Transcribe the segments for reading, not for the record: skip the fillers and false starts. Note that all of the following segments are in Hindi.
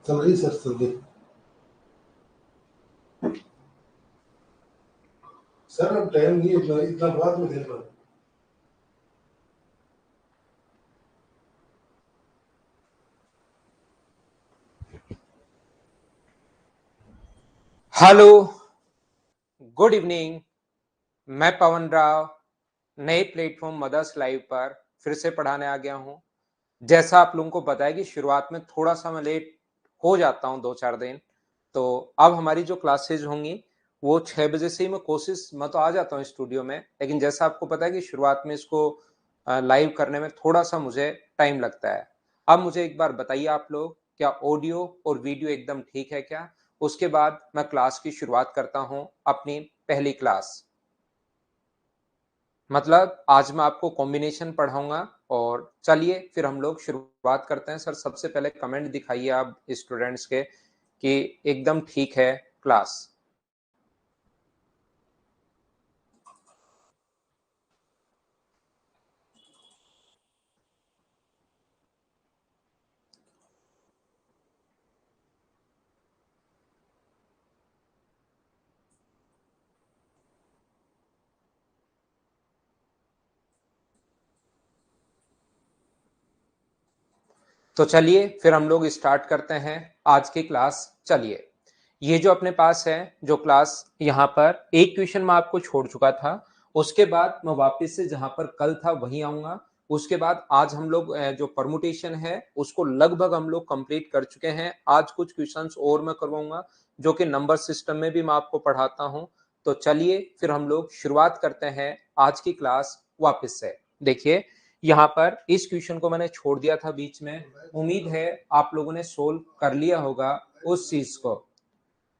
चल रही सर जल्दी। सर अब टाइम नहीं है, इतना बाद में देख रहा हूँ। Hello, good evening. मैं पवन राव नए प्लेटफॉर्म मदर्स लाइव पर फिर से पढ़ाने आ गया हूं। जैसा आप लोगों को पता है कि शुरुआत में थोड़ा सा मैं लेट हो जाता हूं, 2-4 दिन। तो अब हमारी जो क्लासेज होंगी वो 6 बजे से ही मैं तो आ जाता हूं स्टूडियो में, लेकिन जैसा आपको पता है कि शुरुआत में इसको लाइव करने में थोड़ा सा मुझे टाइम लगता है। अब मुझे एक बार बताइए आप लोग, क्या ऑडियो और वीडियो एकदम ठीक है क्या? उसके बाद मैं क्लास की शुरुआत करता हूं, अपनी पहली क्लास। मतलब आज मैं आपको कॉम्बिनेशन पढ़ाऊंगा। और चलिए फिर हम लोग शुरुआत करते हैं। सर सबसे पहले कमेंट दिखाइए आप स्टूडेंट्स के कि एकदम ठीक है क्लास। तो चलिए फिर हम लोग स्टार्ट करते हैं आज की क्लास। चलिए, ये जो अपने पास है जो क्लास, यहाँ पर एक क्वेश्चन मैं आपको छोड़ चुका था। उसके बाद मैं वापस से जहां पर कल था वहीं आऊंगा। उसके बाद आज हम लोग जो परमुटेशन है उसको लगभग हम लोग कंप्लीट कर चुके हैं। आज कुछ क्वेश्चंस और मैं करवाऊंगा जो कि नंबर सिस्टम में भी मैं आपको पढ़ाता हूं। तो चलिए फिर हम लोग शुरुआत करते हैं आज की क्लास वापस से। देखिए, यहाँ पर इस क्वेश्चन को मैंने छोड़ दिया था बीच में। उम्मीद है आप लोगों ने सोल्व कर लिया होगा उस चीज को।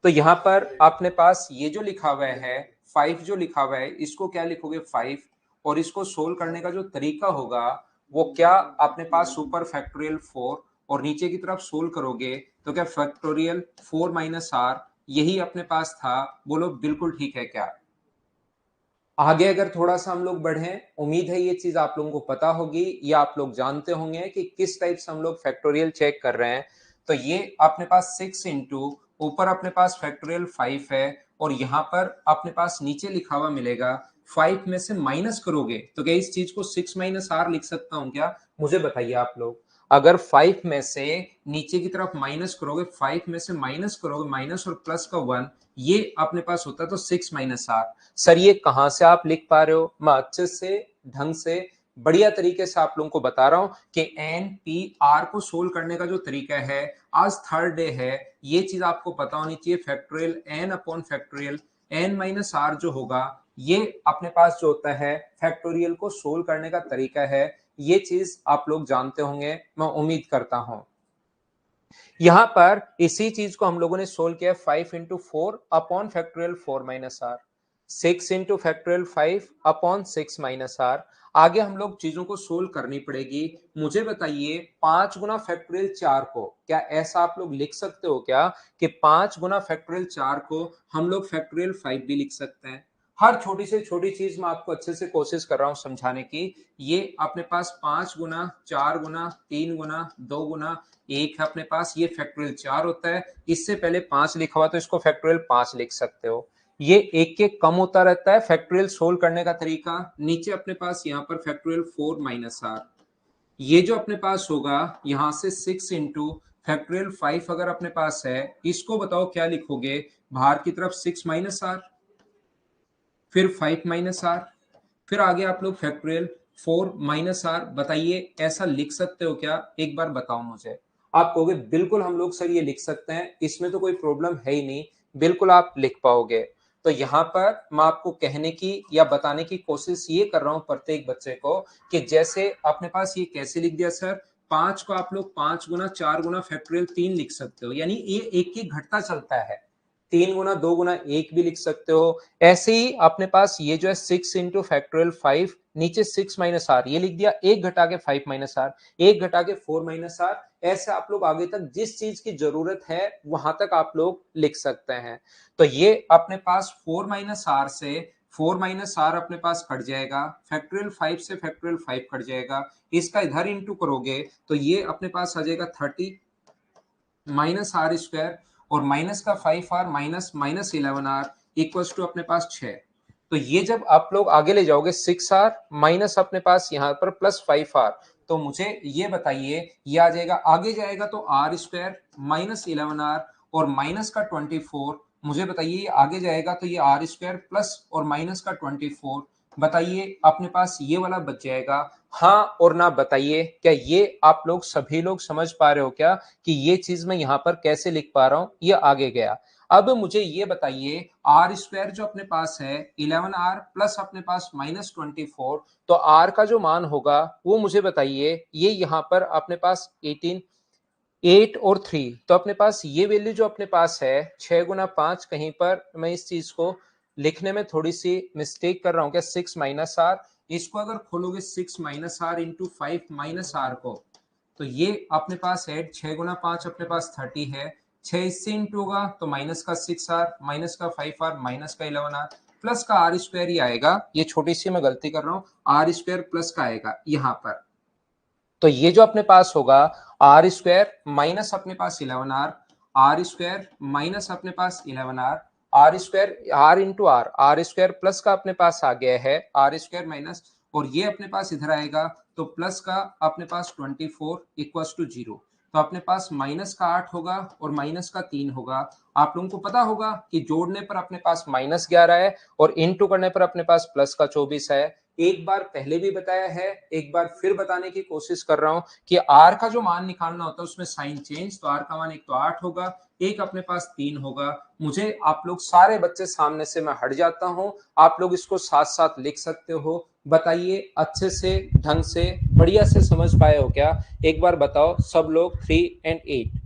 तो यहाँ पर अपने पास ये जो लिखा हुआ है 5, जो लिखा हुआ है इसको क्या लिखोगे 5, और इसको सोल्व करने का जो तरीका होगा वो क्या, अपने पास सुपर फैक्टोरियल 4 और नीचे की तरफ सोल्व करोगे तो क्या फैक्टोरियल 4 माइनस आर, यही अपने पास था। बोलो बिल्कुल ठीक है क्या? आगे अगर थोड़ा सा हम लोग बढ़े, उम्मीद है ये चीज आप लोगों को पता होगी या आप लोग जानते होंगे कि किस टाइप से हम लोग फैक्टोरियल चेक कर रहे हैं। तो ये अपने पास 6 इंटू ऊपर अपने पास फैक्टोरियल 5 है, और यहाँ पर अपने पास नीचे लिखा हुआ मिलेगा 5 में से माइनस करोगे तो क्या इस चीज को 6 माइनस आर लिख सकता हूँ क्या? मुझे बताइए आप लोग। अगर 5 में से नीचे की तरफ माइनस करोगे, 5 में से माइनस करोगे, माइनस और प्लस का 1, ये अपने पास होता है तो 6 माइनस आर। सर ये कहां से आप लिख पा रहे हो? मैं अच्छे से ढंग से बढ़िया तरीके से आप लोगों को बता रहा हूं कि एन पी आर को सोल्व करने का जो तरीका है, आज थर्ड डे है, ये चीज आपको पता होनी चाहिए। Factorial n upon factorial n minus r जो होगा, ये अपने पास जो होता है फैक्टोरियल को सोल्व करने का तरीका है। ये चीज आप लोग जानते होंगे, मैं उम्मीद करता हूं। यहां पर इसी चीज को हम लोगों ने सोल्व किया 5 into 4 upon factorial 4 minus r, 6 into factorial 5 upon 6 minus r. आगे हम लोग चीजों को सोल्व करनी पड़ेगी। मुझे बताइए 5 गुना फैक्टोरियल 4 को, क्या ऐसा आप लोग लिख सकते हो क्या कि 5 गुना फैक्टोरियल 4 को हम लोग फैक्टोरियल 5 भी लिख सकते हैं? हर छोटी से छोटी चीज मैं आपको अच्छे से कोशिश कर रहा हूं समझाने की। ये अपने पास 5 गुना 4 गुना 3 गुना 2 गुना 1 है अपने पास, ये फैक्टोरियल 4 होता है। इससे पहले 5 लिखा हुआ तो इसको फैक्टोरियल 5 लिख सकते हो। ये एक के कम होता रहता है फैक्टोरियल सोल्व करने का तरीका। नीचे अपने पास यहाँ पर फैक्टोरियल 4 माइनस आर, ये जो अपने पास होगा यहां से 6 इंटू फैक्टोरियल 5 अगर अपने पास है, इसको बताओ क्या लिखोगे? बाहर की तरफ 6 माइनस आर, फिर 5 माइनस आर, फिर आगे आप लोग फैक्टोरियल 4 माइनस आर। बताइए ऐसा लिख सकते हो क्या? एक बार बताओ मुझे। आप कहोगे बिल्कुल हम लोग सर ये लिख सकते हैं, इसमें तो कोई प्रॉब्लम है ही नहीं, बिल्कुल आप लिख पाओगे। तो यहाँ पर मैं आपको कहने की या बताने की कोशिश ये कर रहा हूं प्रत्येक बच्चे को कि जैसे अपने पास ये कैसे लिख दिया सर, 5 को आप लोग 5 गुना 4 गुना फैक्टोरियल 3 लिख सकते हो, यानी ये एक एक घटता चलता है। 3 गुना 2 गुना 1 भी लिख सकते हो। ऐसे ही अपने पास ये जो है 6 इंटू फैक्टोरियल 5, नीचे 6 माइनस आर, ये लिख दिया, एक घटा के 5 माइनस आर, एक घटा के 4 माइनस आर। ऐसे आप लोग आगे तक जिस चीज की जरूरत है वहां तक आप लोग लिख सकते हैं। तो ये अपने पास 4 माइनस आर से 4 माइनस आर अपने पास कट जाएगा, फैक्टोरियल 5 से फैक्टोरियल 5 कट जाएगा, इसका इधर इंटू करोगे तो ये अपने पास आ जाएगा 30, माइनस आर स्क्वायर और माइनस का 5r minus minus 11r equals to अपने पास 6। तो ये जब आप लोग आगे ले जाओगे 6r माइनस अपने पास यहाँ पर प्लस 5r, तो मुझे ये बताइए ये आ जाएगा, आगे जाएगा तो आर स्क्वायर माइनस 11r और माइनस का 24, मुझे बताइए ये आगे जाएगा तो ये आर स्क्वायर प्लस और माइनस का 24, बताइए अपने पास ये वाला बच जाएगा। हाँ और ना बताइए, क्या ये आप लोग सभी लोग समझ पा रहे हो क्या कि ये चीज मैं यहाँ पर कैसे लिख पा रहा हूं, ये आगे गया। अब मुझे ये बताइए आर स्क्वायर जो अपने पास है 11r प्लस अपने पास माइनस 24, तो r का जो मान होगा वो मुझे बताइए, ये यहाँ पर अपने पास 18 8 और 3, तो अपने पास ये वैल्यू जो अपने पास है 6 गुना 5, कहीं पर मैं इस चीज को लिखने में थोड़ी सी मिस्टेक कर रहा हूं क्या, 6 माइनस आर, इसको अगर खोलोगे 6 minus r into 5 minus r को, तो ये अपने पास है 6 गुना 5 अपने पास 30 है, 6 इससे इंटू होगा तो माइनस का 6r माइनस का 5r माइनस का 11r प्लस का आर स्क्वायर ही आएगा, ये छोटी सी मैं गलती कर रहा हूँ, आर स्क्वायर प्लस का आएगा यहाँ पर। तो ये जो अपने पास होगा आर स्क्वायर माइनस अपने पास 11r, आर स्क्वायर माइनस अपने पास 11r, r square r into r square plus का अपने पास आ गया है आर स्क्वायर माइनस, और ये अपने पास इधर आएगा तो प्लस का अपने पास 24 इक्वल्स टू 0, तो अपने पास माइनस का 8 होगा और माइनस का 3 होगा। आप लोगों को पता होगा कि जोड़ने पर अपने पास माइनस 11 है और इनटू करने पर अपने पास प्लस का 24 है। एक बार पहले भी बताया है, एक बार फिर बताने की कोशिश कर रहा हूं कि आर का जो मान निकालना होता है उसमें साइन चेंज, तो आर का मान एक तो 8 होगा, एक अपने पास 3 होगा। मुझे आप लोग सारे बच्चे सामने से मैं हट जाता हूं, आप लोग इसको साथ साथ लिख सकते हो। बताइए अच्छे से ढंग से बढ़िया से समझ पाए हो क्या, एक बार बताओ सब लोग। 3 and 8,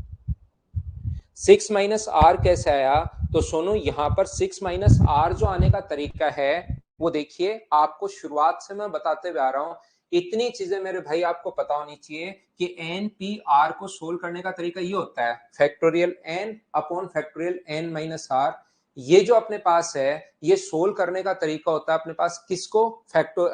6 माइनस आर कैसे आया, तो सोनू यहाँ पर 6 माइनस आर जो आने का तरीका है वो देखिए, आपको शुरुआत से मैं बताते हुए आ रहा हूं, इतनी चीजें मेरे भाई आपको पता होनी चाहिए कि एन पी आर को सोल्व करने का तरीका ये होता है factorial n upon factorial n minus r. ये जो अपने पास है ये सोल्व करने का तरीका होता है अपने पास किसको, फैक्टो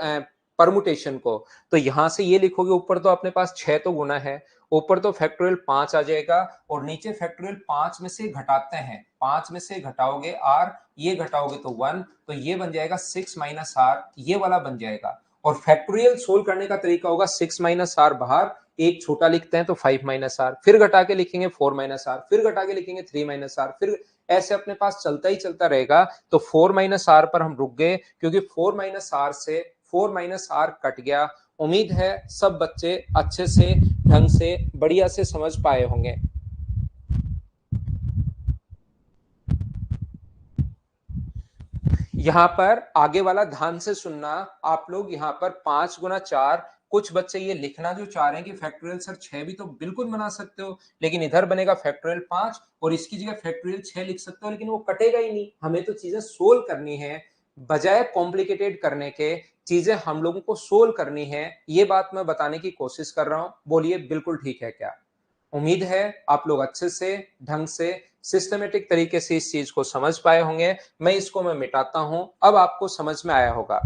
परमुटेशन को। तो यहां से ये लिखोगे ऊपर तो अपने पास 6 तो गुना है, ऊपर तो फैक्टोरियल 5 आ जाएगा और नीचे फैक्टोरियल 5 में से घटाते हैं, 5 में से घटाओगे आर, ये घटाओगे तो 1, तो ये बन जाएगा 6 माइनस आर, ये वाला बन जाएगा। और फैक्टोरियल सोल्व करने का तरीका होगा 6 माइनस आर बाहर, एक छोटा लिखते हैं तो 5 माइनस आर, फिर घटा के लिखेंगे 4 माइनस आर, फिर घटा के लिखेंगे 3 माइनस आर, फिर ऐसे अपने पास चलता ही चलता रहेगा। तो 4 माइनस आर पर हम रुक गए क्योंकि 4 माइनस आर से 4 माइनस आर कट गया। उम्मीद है सब बच्चे अच्छे से ढंग से बढ़िया से समझ पाए होंगे। यहाँ पर आगे वाला ध्यान से सुनना आप लोग, यहाँ पर 5 गुना 4, कुछ बच्चे ये लिखना जो चाह रहे हैं कि फैक्टोरियल सर 6 भी तो बिल्कुल बना सकते हो, लेकिन इधर बनेगा फैक्टोरियल 5 और इसकी जगह फैक्टोरियल 6 लिख सकते हो, लेकिन वो कटेगा ही नहीं, हमें तो चीजें सोल्व करनी है, बजाय कॉम्प्लिकेटेड करने के चीजें हम लोगों को सोल्व करनी है, ये बात मैं बताने की कोशिश कर रहा हूं। बोलिए बिल्कुल ठीक है क्या? उम्मीद है आप लोग अच्छे से ढंग से सिस्टमेटिक तरीके से इस चीज को समझ पाए होंगे। मैं मिटाता हूं, अब आपको समझ में आया होगा।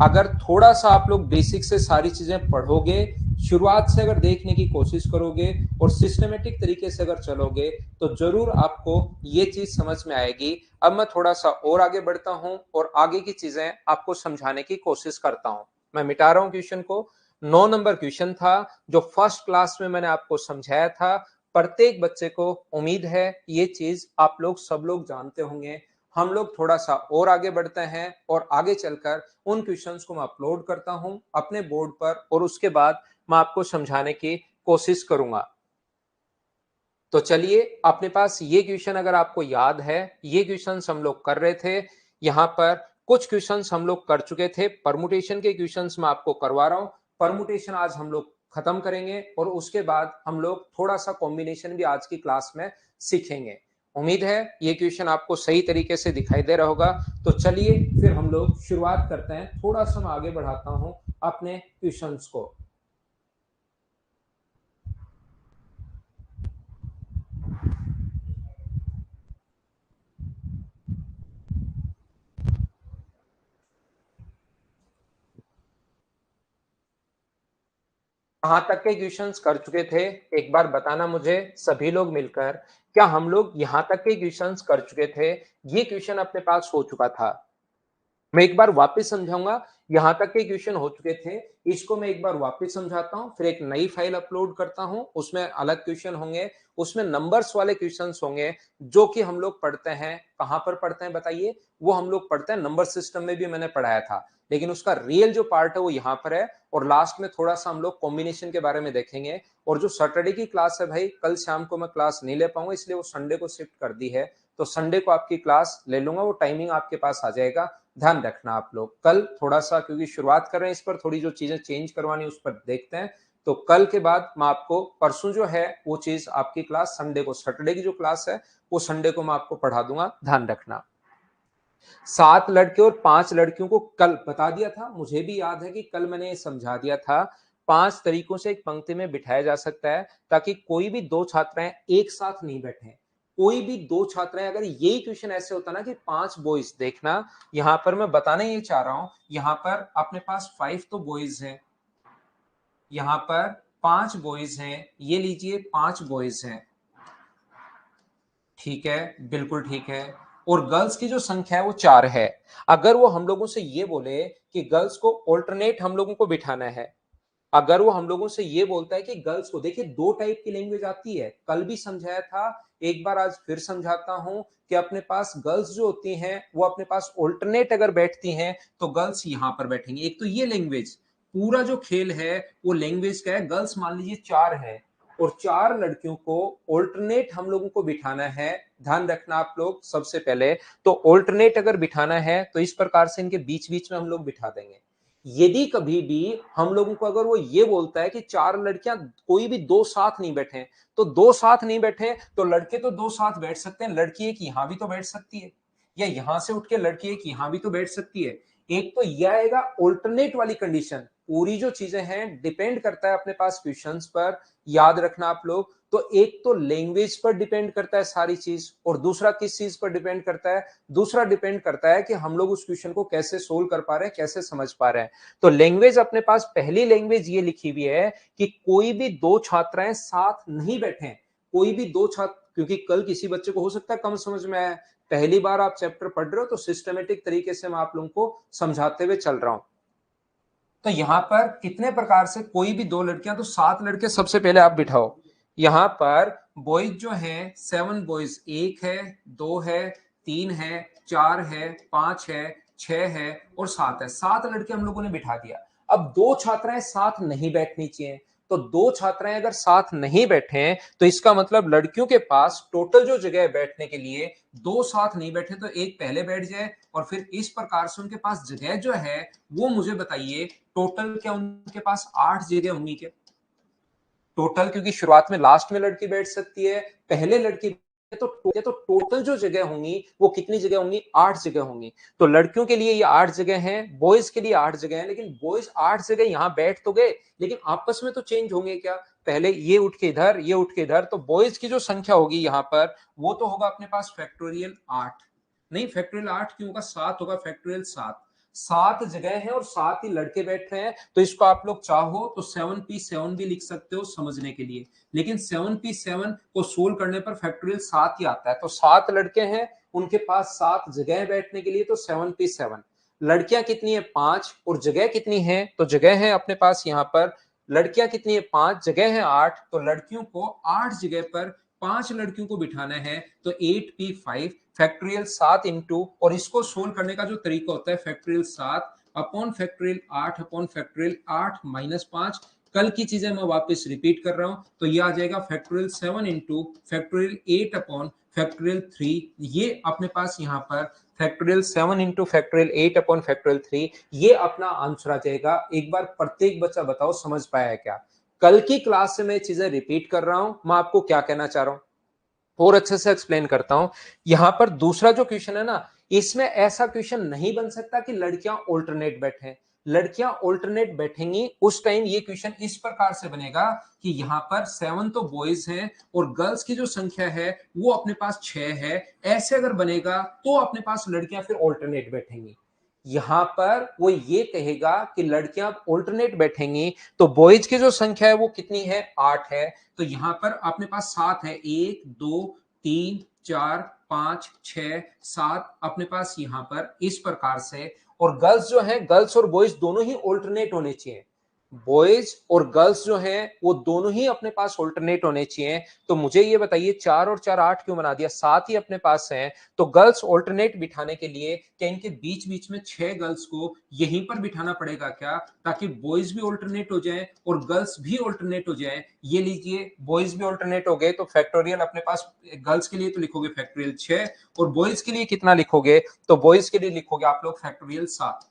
अगर थोड़ा सा आप लोग बेसिक से सारी चीजें पढ़ोगे, शुरुआत से अगर देखने की कोशिश करोगे और सिस्टमेटिक तरीके से अगर चलोगे तो जरूर आपको ये चीज समझ में आएगी। अब मैं थोड़ा सा और आगे बढ़ता हूं और आगे की चीजें आपको समझाने की कोशिश करता हूं। मैं मिटा रहा हूं क्वेश्चन को। 9 नंबर क्वेश्चन था जो फर्स्ट क्लास में मैंने आपको समझाया था। प्रत्येक बच्चे को उम्मीद है ये चीज आप लोग सब लोग जानते होंगे। हम लोग थोड़ा सा और आगे बढ़ते हैं और आगे चलकर उन क्वेश्चंस को मैं अपलोड करता हूं अपने बोर्ड पर और उसके बाद मैं आपको समझाने की कोशिश करूंगा। तो चलिए, अपने पास ये क्वेश्चन अगर आपको याद है, ये क्वेश्चन हम लोग कर रहे थे। यहाँ पर कुछ क्वेश्चन हम लोग कर चुके थे, परमुटेशन के क्वेश्चन मैं आपको करवा रहा हूं। परमुटेशन आज हम लोग खत्म करेंगे और उसके बाद हम लोग थोड़ा सा कॉम्बिनेशन भी आज की क्लास में सीखेंगे। उम्मीद है ये क्वेश्चन आपको सही तरीके से दिखाई दे रहा होगा। तो चलिए फिर हम लोग शुरुआत करते हैं, थोड़ा सा मैं आगे बढ़ाता हूं अपने क्वेश्चंस को। कहां तक के क्वेश्चंस कर चुके थे एक बार बताना मुझे सभी लोग मिलकर। क्या हम लोग यहां तक के क्वेश्चंस कर चुके थे? ये क्वेश्चन अपने पास हो चुका था। मैं एक बार वापस समझाऊंगा। यहां तक के क्वेश्चन हो चुके थे, इसको मैं एक बार वापस समझाता हूं, फिर एक नई फाइल अपलोड करता हूं, उसमें अलग क्वेश्चन होंगे, उसमें नंबर्स वाले क्वेश्चंस होंगे जो कि हम लोग पढ़ते हैं। कहां पर पढ़ते हैं बताइए? वो हम लोग पढ़ते हैं नंबर सिस्टम में भी मैंने पढ़ाया था, लेकिन उसका रियल जो पार्ट है वो यहाँ पर है। और लास्ट में थोड़ा सा हम लोग कॉम्बिनेशन के बारे में देखेंगे। और जो सैटरडे की क्लास है भाई, कल शाम को मैं क्लास नहीं ले पाऊंगा, इसलिए वो संडे को शिफ्ट कर दी है। तो संडे को आपकी क्लास ले लूंगा, वो टाइमिंग आपके पास आ जाएगा। ध्यान रखना आप लोग। कल थोड़ा सा, क्योंकि शुरुआत कर रहे हैं, इस पर थोड़ी जो चीजें चेंज करवानी उस पर देखते हैं। तो कल के बाद मैं आपको परसों जो है वो चीज आपकी क्लास संडे को, सैटरडे की जो क्लास है वो संडे को मैं आपको पढ़ा दूंगा। ध्यान रखना। 7 लड़के और 5 लड़कियों को कल बता दिया था, मुझे भी याद है कि कल मैंने ये समझा दिया था। 5 तरीकों से एक पंक्ति में बिठाया जा सकता है ताकि कोई भी 2 छात्राएं एक साथ नहीं बैठे। कोई भी 2 छात्राएं, अगर यही क्वेश्चन ऐसे होता ना कि 5 बॉयज, देखना यहां पर मैं बताना ये चाह रहा हूं, यहां पर अपने पास 5 तो बॉयज हैं, यहां पर 5 बॉयज हैं, ये लीजिए 5 बॉयज हैं, ठीक है, बिल्कुल ठीक है। और गर्ल्स की जो संख्या है वो 4 है। अगर वो हम लोगों से ये बोले कि गर्ल्स को ऑल्टरनेट हम लोगों को बिठाना है, अगर वो हम लोगों से ये बोलता है कि गर्ल्स को, देखिए 2 टाइप की लैंग्वेज आती है, कल भी समझाया था, एक बार आज फिर समझाता हूं कि अपने पास गर्ल्स जो होती हैं वो अपने पास ऑल्टरनेट अगर बैठती हैं तो गर्ल्स यहां पर बैठेंगे। एक तो ये लैंग्वेज, पूरा जो खेल है वो लैंग्वेज का है। गर्ल्स मान लीजिए 4 है और 4 लड़कियों को ऑल्टरनेट हम लोगों को बिठाना है। ध्यान रखना आप लोग, सबसे पहले तो ऑल्टरनेट अगर बिठाना है तो इस प्रकार से इनके बीच बीच में हम लोग बिठा देंगे। यदि कभी भी हम लोगों को अगर वो ये बोलता है कि 4 लड़कियां, कोई भी 2 साथ नहीं बैठे, तो 2 साथ नहीं बैठे तो लड़के तो 2 साथ बैठ सकते हैं, लड़की एक यहां भी तो बैठ सकती है, या यहां से उठ के लड़की एक यहां भी तो बैठ सकती है। एक तो यह आएगा ऑल्टरनेट वाली कंडीशन। पूरी जो चीजें हैं डिपेंड करता है अपने पास क्वेश्चंस पर, याद रखना आप लोग। तो एक तो लैंग्वेज पर डिपेंड करता है सारी चीज, और दूसरा किस चीज पर डिपेंड करता है? दूसरा डिपेंड करता है कि हम लोग उस क्वेश्चन को कैसे सोल्व कर पा रहे हैं, कैसे समझ पा रहे हैं। तो लैंग्वेज अपने पास, पहली लैंग्वेज ये लिखी हुई है कि कोई भी 2 छात्राएं साथ नहीं बैठे। कोई भी 2 छात्र, क्योंकि कल किसी बच्चे को हो सकता है कम समझ में आए, पहली बार आप चैप्टर पढ़ रहे हो, तो सिस्टमेटिक तरीके से मैं आप लोगों को समझाते हुए चल रहा हूं। तो यहां पर कितने प्रकार से, कोई भी 2 लड़कियां, तो 7 लड़के सबसे पहले आप बिठाओ। यहां पर बॉयज जो है 7 बॉयज, 1 है, 2 है, 3 है, 4 है, 5 है, 6 है और 7 है। 7 लड़के हम लोगों ने बिठा दिया। अब 2 छात्राएं साथ नहीं बैठनी चाहिए। तो 2 छात्राएं अगर साथ नहीं बैठे तो इसका मतलब लड़कियों के पास टोटल जो जगह है बैठने के लिए, 2 साथ नहीं बैठे तो एक पहले बैठ जाए, और फिर इस प्रकार से उनके पास जगह जो है वो मुझे बताइए टोटल, क्या उनके पास 8 जगह होंगी क्या टोटल? क्योंकि शुरुआत में लास्ट में लड़की बैठ सकती है, पहले लड़की, तो टोटल जो जगह होंगी वो कितनी जगह होंगी? 8 जगह होंगी। तो लड़कियों के लिए ये 8 जगह हैं, बॉयज के लिए 8 जगह हैं, लेकिन बॉयज 8 जगह यहां बैठ तो गए, लेकिन आपस में तो चेंज होंगे क्या? पहले ये उठ के इधर, ये उठ के इधर, तो बॉयज की जो संख्या होगी यहां पर वो तो होगा अपने पास फैक्टोरियल 8। नहीं, फैक्टोरियल 8 क्यों होगा? 7 होगा, फैक्टोरियल 7। 7 जगह है और 7 ही लड़के बैठ रहे हैं, तो इसको आप लोग चाहो तो 7p7 भी लिख सकते हो समझने के लिए, लेकिन 7p7 को सोल्व करने पर फैक्टोरियल 7 ही आता है। तो 7 लड़के हैं, उनके पास 7 जगह है बैठने के लिए, तो 7p7। लड़कियां कितनी है? 5। और जगह कितनी है? तो जगह है अपने पास यहाँ पर, लड़कियां कितनी है? 5, जगह है 8, तो लड़कियों को 8 जगह पर 5 लड़कियों को बिठाना है, तो 8p5 फैक्टोरियल 7 इंटू, और इसको सोल्व करने का जो तरीका होता है factorial 7 upon factorial 8 upon factorial 8 minus 5। कल की चीजें मैं वापस रिपीट कर रहा हूं, तो ये आ जाएगा factorial 7 into factorial 8 upon factorial 3। ये अपने पास यहाँ पर factorial 7 into factorial 8 upon factorial 3, ये अपना आंसर आ जाएगा। एक बार प्रत्येक बच्चा बताओ समझ पाया है क्या? कल की क्लास से मैं चीजें रिपीट कर रहा हूं, मैं आपको क्या कहना चाह रहा हूं और अच्छे से एक्सप्लेन करता हूं। यहां पर दूसरा जो क्वेश्चन है ना, इसमें ऐसा क्वेश्चन नहीं बन सकता कि लड़कियां ऑल्टरनेट बैठे। लड़कियां ऑल्टरनेट बैठेंगी उस टाइम ये क्वेश्चन इस प्रकार से बनेगा कि यहां पर 7 तो बॉयज हैं और गर्ल्स की जो संख्या है वो अपने पास 6 है। ऐसे अगर बनेगा तो अपने पास लड़कियां फिर ऑल्टरनेट बैठेंगी। यहां पर वो ये कहेगा कि लड़कियां ऑल्टरनेट बैठेंगी, तो बॉयज की जो संख्या है वो कितनी है, 8 है। तो यहां पर अपने पास 7 है, 1 2 3 4 5 6 7 अपने पास यहां पर इस प्रकार से। और गर्ल्स जो है, गर्ल्स और बॉयज दोनों ही ऑल्टरनेट होने चाहिए, बॉयज और गर्ल्स जो हैं वो दोनों ही अपने पास ऑल्टरनेट होने चाहिए। तो मुझे ये बताइए 4 और 4 8 क्यों बना दिया, 7 ही अपने पास हैं। तो गर्ल्स ऑल्टरनेट बिठाने के लिए क्या इनके बीच बीच में 6 गर्ल्स को यहीं पर बिठाना पड़ेगा क्या, ताकि बॉयज भी ऑल्टरनेट हो जाए और गर्ल्स भी ऑल्टरनेट हो जाए। ये लीजिए बॉयज भी ऑल्टरनेट हो गए, तो फैक्टोरियल अपने पास गर्ल्स के लिए तो लिखोगे फैक्टोरियल 6, और बॉयज के लिए कितना लिखोगे, तो बॉयज के लिए लिखोगे आप लोग फैक्टोरियल 7।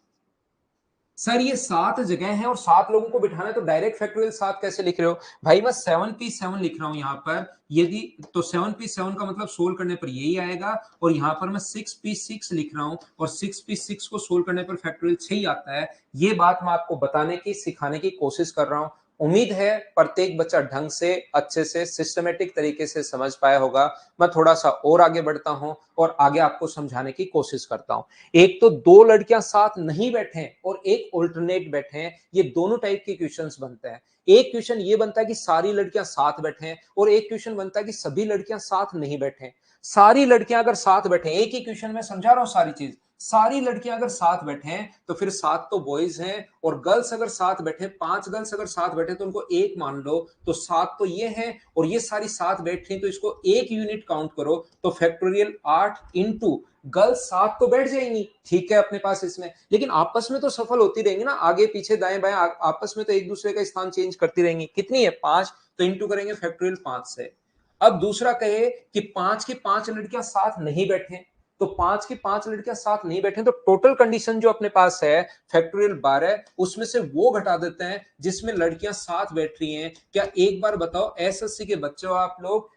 सर ये 7 जगह है और 7 लोगों को बिठाना है, तो डायरेक्ट फैक्टोरियल 7 कैसे लिख रहे हो भाई, मैं 7p7 लिख रहा हूं यहां पर। यदि तो 7p7 का मतलब सोल्व करने पर यही आएगा, और यहां पर मैं 6p6 लिख रहा हूं, और 6p6 को सोल्व करने पर फैक्टोरियल 6 ही आता है। ये बात मैं आपको बताने की, सिखाने की कोशिश कर रहा हूं। उम्मीद है प्रत्येक बच्चा ढंग से, अच्छे से, सिस्टमेटिक तरीके से समझ पाया होगा। मैं थोड़ा सा और आगे बढ़ता हूं और आगे आपको समझाने की कोशिश करता हूं। एक तो दो लड़कियां साथ नहीं बैठे और एक ऑल्टरनेट बैठे हैं, ये दोनों टाइप के क्वेश्चंस बनते हैं। एक क्वेश्चन ये बनता है कि सारी लड़कियां साथ बैठे हैं, और एक क्वेश्चन बनता है कि सभी लड़कियां साथ नहीं बैठे। सारी लड़कियां अगर साथ बैठे, एक ही क्वेश्चन में समझा रहा हूं सारी चीज, सारी लड़कियां अगर साथ बैठे हैं तो फिर 7 तो बॉयज हैं, और गर्ल्स अगर साथ बैठे, 5 गर्ल्स अगर साथ बैठे तो उनको एक मान लो, तो 7 तो ये हैं, और ये सारी साथ बैठ रही, तो इसको एक यूनिट काउंट करो, तो फैक्टोरियल 8 इंटू गर्ल्स 7 तो बैठ जाएंगी, ठीक है अपने पास इसमें, लेकिन आपस में तो सफल होती रहेंगी ना, आगे पीछे दाएं बाएं आपस में तो एक दूसरे का स्थान चेंज करती रहेंगी। कितनी है, 5, तो इंटू करेंगे फैक्टोरियल 5 से। अब दूसरा कहे कि 5 की 5 लड़कियां साथ नहीं बैठे, तो 5 की 5 लड़कियां साथ नहीं बैठे, तो टोटल कंडीशन जो अपने पास है फैक्टोरियल 12, उसमें से वो घटा देते हैं जिसमें लड़कियां साथ बैठ रही हैं। क्या एक बार बताओ, एसएससी के बच्चे हो आप लोग,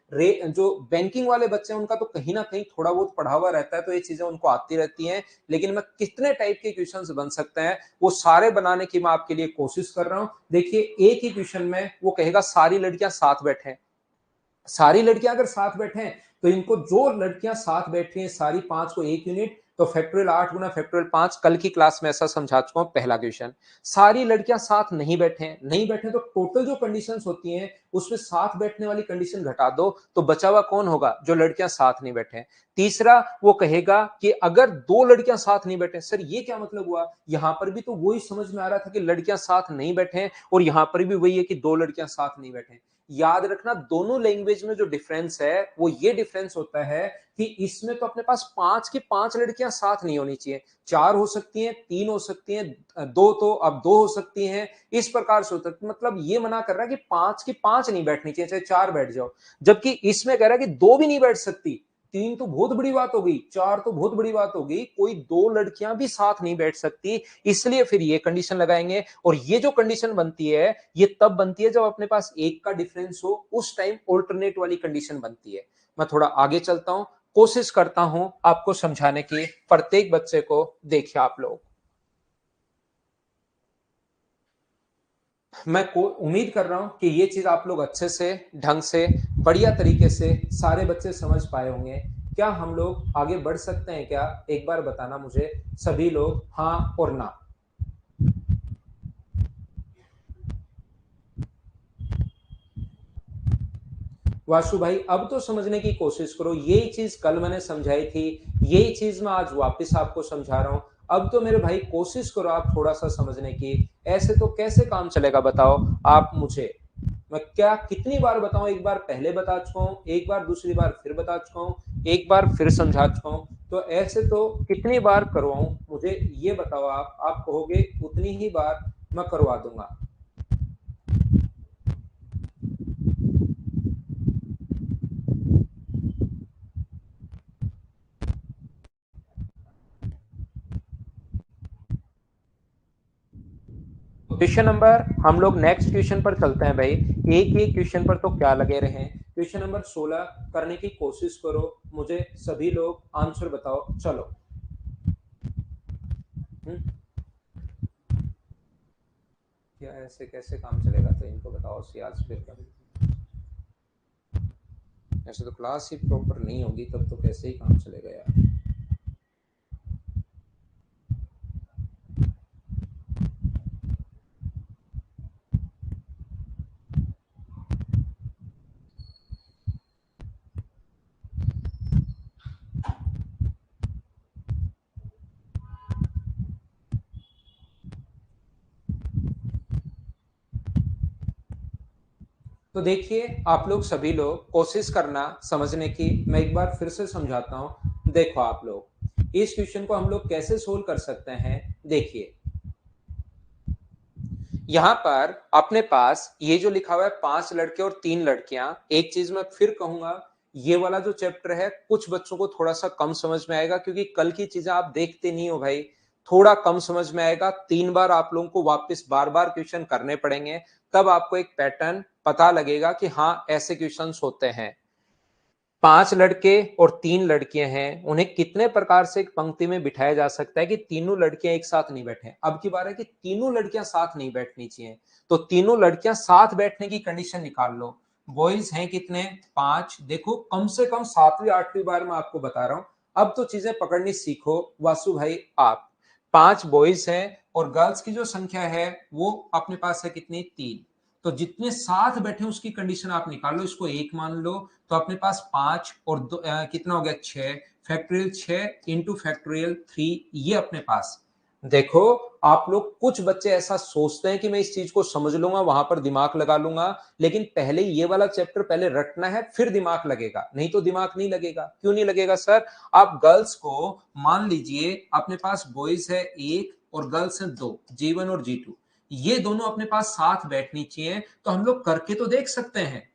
जो बैंकिंग वाले बच्चे हैं उनका तो कहीं ना कहीं थोड़ा बहुत पढ़ा हुआ रहता है, तो ये चीजें उनको आती रहती हैं, लेकिन मैं कितने टाइप के क्वेश्चंस बन सकते हैं वो सारे बनाने की मैं आपके लिए कोशिश कर रहा हूं। देखिए एक ही क्वेश्चन में वो कहेगा सारी लड़कियां साथ बैठे, सारी लड़कियां अगर साथ बैठे तो इनको जो लड़कियां साथ बैठ रही हैं सारी 5 को एक यूनिट, तो फैक्टोरियल 8 गुना फैक्टोरियल 5, कल की क्लास में ऐसा समझा चुका हूं। पहला क्वेश्चन, सारी लड़कियां साथ नहीं बैठे, नहीं बैठे तो टोटल जो कंडीशंस होती हैं उसमें साथ बैठने वाली कंडीशन घटा दो, तो बचा हुआ कौन होगा, जो लड़कियां साथ नहीं बैठे। तीसरा वो कहेगा कि अगर दो लड़कियां साथ नहीं बैठे, सर ये क्या मतलब हुआ, यहां पर भी तो वही समझ में आ रहा था कि लड़कियां साथ नहीं बैठे, और यहां पर भी वही है कि दो लड़कियां साथ नहीं बैठे। याद रखना दोनों लैंग्वेज में जो डिफरेंस है वो ये डिफरेंस होता है कि इसमें तो अपने पास 5 की 5 लड़कियां साथ नहीं होनी चाहिए, 4 हो सकती हैं, 3 हो सकती हैं, दो तो अब 2 हो सकती हैं, इस प्रकार से होता है। मतलब ये मना कर रहा है कि 5 की 5 नहीं बैठनी चाहिए, चाहे 4 बैठ जाओ, जबकि इसमें कह रहा है कि 2 भी नहीं बैठ सकती। 3 तो बहुत बड़ी बात हो गई, 4 तो बहुत बड़ी बात हो गई, कोई दो लड़कियां भी साथ नहीं बैठ सकती, इसलिए फिर ये कंडीशन लगाएंगे। और ये जो कंडीशन बनती है ये तब बनती है जब अपने पास एक का डिफरेंस हो, उस टाइम ऑल्टरनेट वाली कंडीशन बनती है। मैं थोड़ा आगे चलता हूं, कोशिश करता हूं आपको समझाने की, प्रत्येक बच्चे को देखिए आप लोग। मैं उम्मीद कर रहा हूं कि ये चीज आप लोग अच्छे से, ढंग से, बढ़िया तरीके से सारे बच्चे समझ पाए होंगे। क्या हम लोग आगे बढ़ सकते हैं क्या, एक बार बताना मुझे सभी लोग, हाँ और ना। वासु भाई अब तो समझने की कोशिश करो, यही चीज कल मैंने समझाई थी, यही चीज मैं आज वापस आपको समझा रहा हूं। अब तो मेरे भाई कोशिश करो आप थोड़ा सा समझने की, ऐसे तो कैसे काम चलेगा बताओ आप मुझे। मैं क्या कितनी बार बताऊं, एक बार पहले बता चुका हूं, एक बार दूसरी बार फिर बता चुका हूं, एक बार फिर समझा चुका हूं, तो ऐसे तो कितनी बार करवाऊं मुझे ये बताओ। आप कहोगे उतनी ही बार मैं करवा दूंगा। क्वेश्चन नंबर, हम लोग नेक्स्ट क्वेश्चन पर चलते हैं भाई। एक एक क्वेश्चन पर तो क्या लगे रहे हैं। क्वेश्चन नंबर 16 करने की कोशिश करो, मुझे सभी लोग आंसर बताओ, चलो। क्या ऐसे कैसे काम चलेगा, तो इनको बताओ सियाज फिर कर। ऐसे तो क्लास ही प्रॉपर नहीं होगी, तब तो कैसे ही काम चलेगा यार। तो देखिए आप लोग सभी लोग कोशिश करना समझने की। मैं एक बार फिर से समझाता हूं। देखो आप लोग इस क्वेश्चन को हम लोग कैसे सोल्व कर सकते हैं। देखिए यहां पर अपने पास ये जो लिखा हुआ है 5 लड़के और 3 लड़कियां। एक चीज मैं फिर कहूंगा, ये वाला जो चैप्टर है कुछ बच्चों को थोड़ा सा कम समझ में आएगा, क्योंकि कल की चीजें आप देखते नहीं हो भाई। थोड़ा कम समझ में आएगा। 3 बार आप लोगों को वापस बार बार क्वेश्चन करने पड़ेंगे, तब आपको एक पैटर्न पता लगेगा कि हाँ ऐसे क्वेश्चन होते हैं। 5 लड़के और 3 लड़कियां हैं, उन्हें कितने प्रकार से एक पंक्ति में बिठाया जा सकता है कि तीनों लड़कियां एक साथ नहीं बैठे। अब की बार है कि तीनों लड़कियां साथ नहीं बैठनी चाहिए, तो तीनों लड़कियां साथ बैठने की कंडीशन निकाल लो। बॉयज हैं कितने? 5। देखो कम से कम 7वीं 8वीं बार मैं आपको बता रहा हूं, अब तो चीजें पकड़नी सीखो। वासु भाई आप 5 बॉयज हैं और गर्ल्स की जो संख्या है वो अपने पास है कितनी? 3। तो जितने साथ बैठे उसकी कंडीशन आप निकाल लो, इसको 1 मान लो, तो अपने पास 5 और कितना हो गया? 6। फैक्टोरियल 6 इंटू फैक्टोरियल 3, ये अपने पास। देखो आप लोग कुछ बच्चे ऐसा सोचते हैं कि मैं इस चीज को समझ लूंगा, वहां पर दिमाग लगा लूंगा, लेकिन पहले ये वाला चैप्टर पहले रटना है, फिर दिमाग लगेगा। नहीं तो दिमाग नहीं लगेगा। क्यों नहीं लगेगा सर? आप गर्ल्स को मान लीजिए, अपने पास बॉयज है 1 और गर्ल्स है 2, G1 और G2। ये दोनों अपने पास साथ बैठनी चाहिए, तो हम लोग करके तो देख सकते हैं।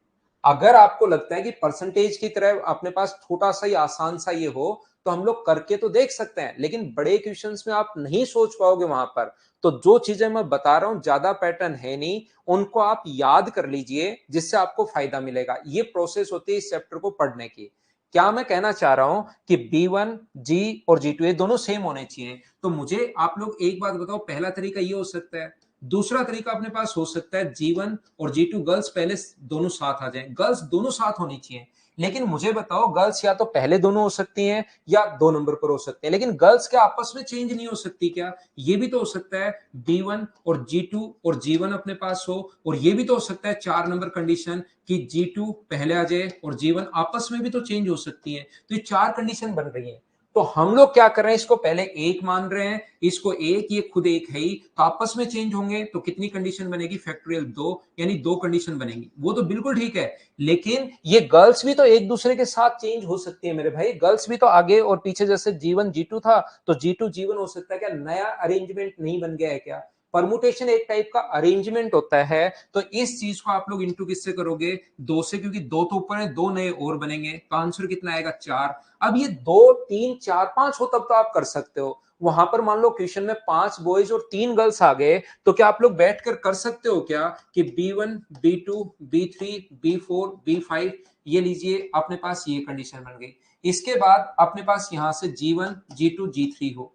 अगर आपको लगता है कि परसेंटेज की तरह अपने पास छोटा सा ही आसान सा ये हो, तो हम लोग करके तो देख सकते हैं, लेकिन बड़े क्वेश्चंस में आप नहीं सोच पाओगे वहां पर। तो जो चीजें मैं बता रहा हूं ज्यादा पैटर्न है नहीं, उनको आप याद कर लीजिए, जिससे आपको फायदा मिलेगा। ये प्रोसेस होती है इस चैप्टर को पढ़ने की। क्या मैं कहना चाह रहा हूं कि B1 G और G2 ये दोनों सेम होने चाहिए। तो मुझे आप लोग एक बात बताओ, पहला तरीका ये हो सकता है। दूसरा तरीका अपने पास हो सकता है G1 और G2 गर्ल्स पहले दोनों साथ आ जाएं। गर्ल्स दोनों साथ होनी चाहिए, लेकिन मुझे बताओ गर्ल्स या तो पहले दोनों हो सकती हैं या 2 नंबर पर हो सकते हैं, लेकिन गर्ल्स क्या आपस में चेंज नहीं हो सकती क्या? ये भी तो हो सकता है B1 और G2 और G1 अपने पास हो, और ये भी तो हो सकता है 4 नंबर कंडीशन कि G2 पहले आ जाए और G1 आपस में भी तो चेंज हो सकती है। तो ये 4 कंडीशन बन रही है। तो हम लोग क्या कर रहे हैं, इसको पहले 1 मान रहे हैं, इसको 1, ये खुद 1 है ही, तो आपस में चेंज होंगे तो कितनी कंडीशन बनेगी? फैक्टोरियल 2, यानी 2 कंडीशन बनेगी। वो तो बिल्कुल ठीक है, लेकिन ये गर्ल्स भी तो एक दूसरे के साथ चेंज हो सकती है मेरे भाई। गर्ल्स भी तो आगे और पीछे, जैसे G1 G2 था तो G2 G1 हो सकता है। क्या नया अरेंजमेंट नहीं बन गया है क्या? परमुटेशन एक टाइप का अरेंजमेंट होता है। तो इस चीज को आप लोग इंटू किससे करोगे? 2 से, क्योंकि 2 तो ऊपर है, 2 नए और बनेंगे, तो आंसर कितना आएगा? 4। अब ये 2 3 4 5 हो तब तो आप कर सकते हो। वहां पर मान लो क्वेश्चन में 5 बॉयज और 3 गर्ल्स आ गए, तो क्या आप लोग बैठकर कर सकते हो क्या कि B1 B2 B3 B4 B5, ये लीजिए अपने पास ये कंडीशन बन गई। इसके बाद अपने पास यहां से G1 G2 G3 हो,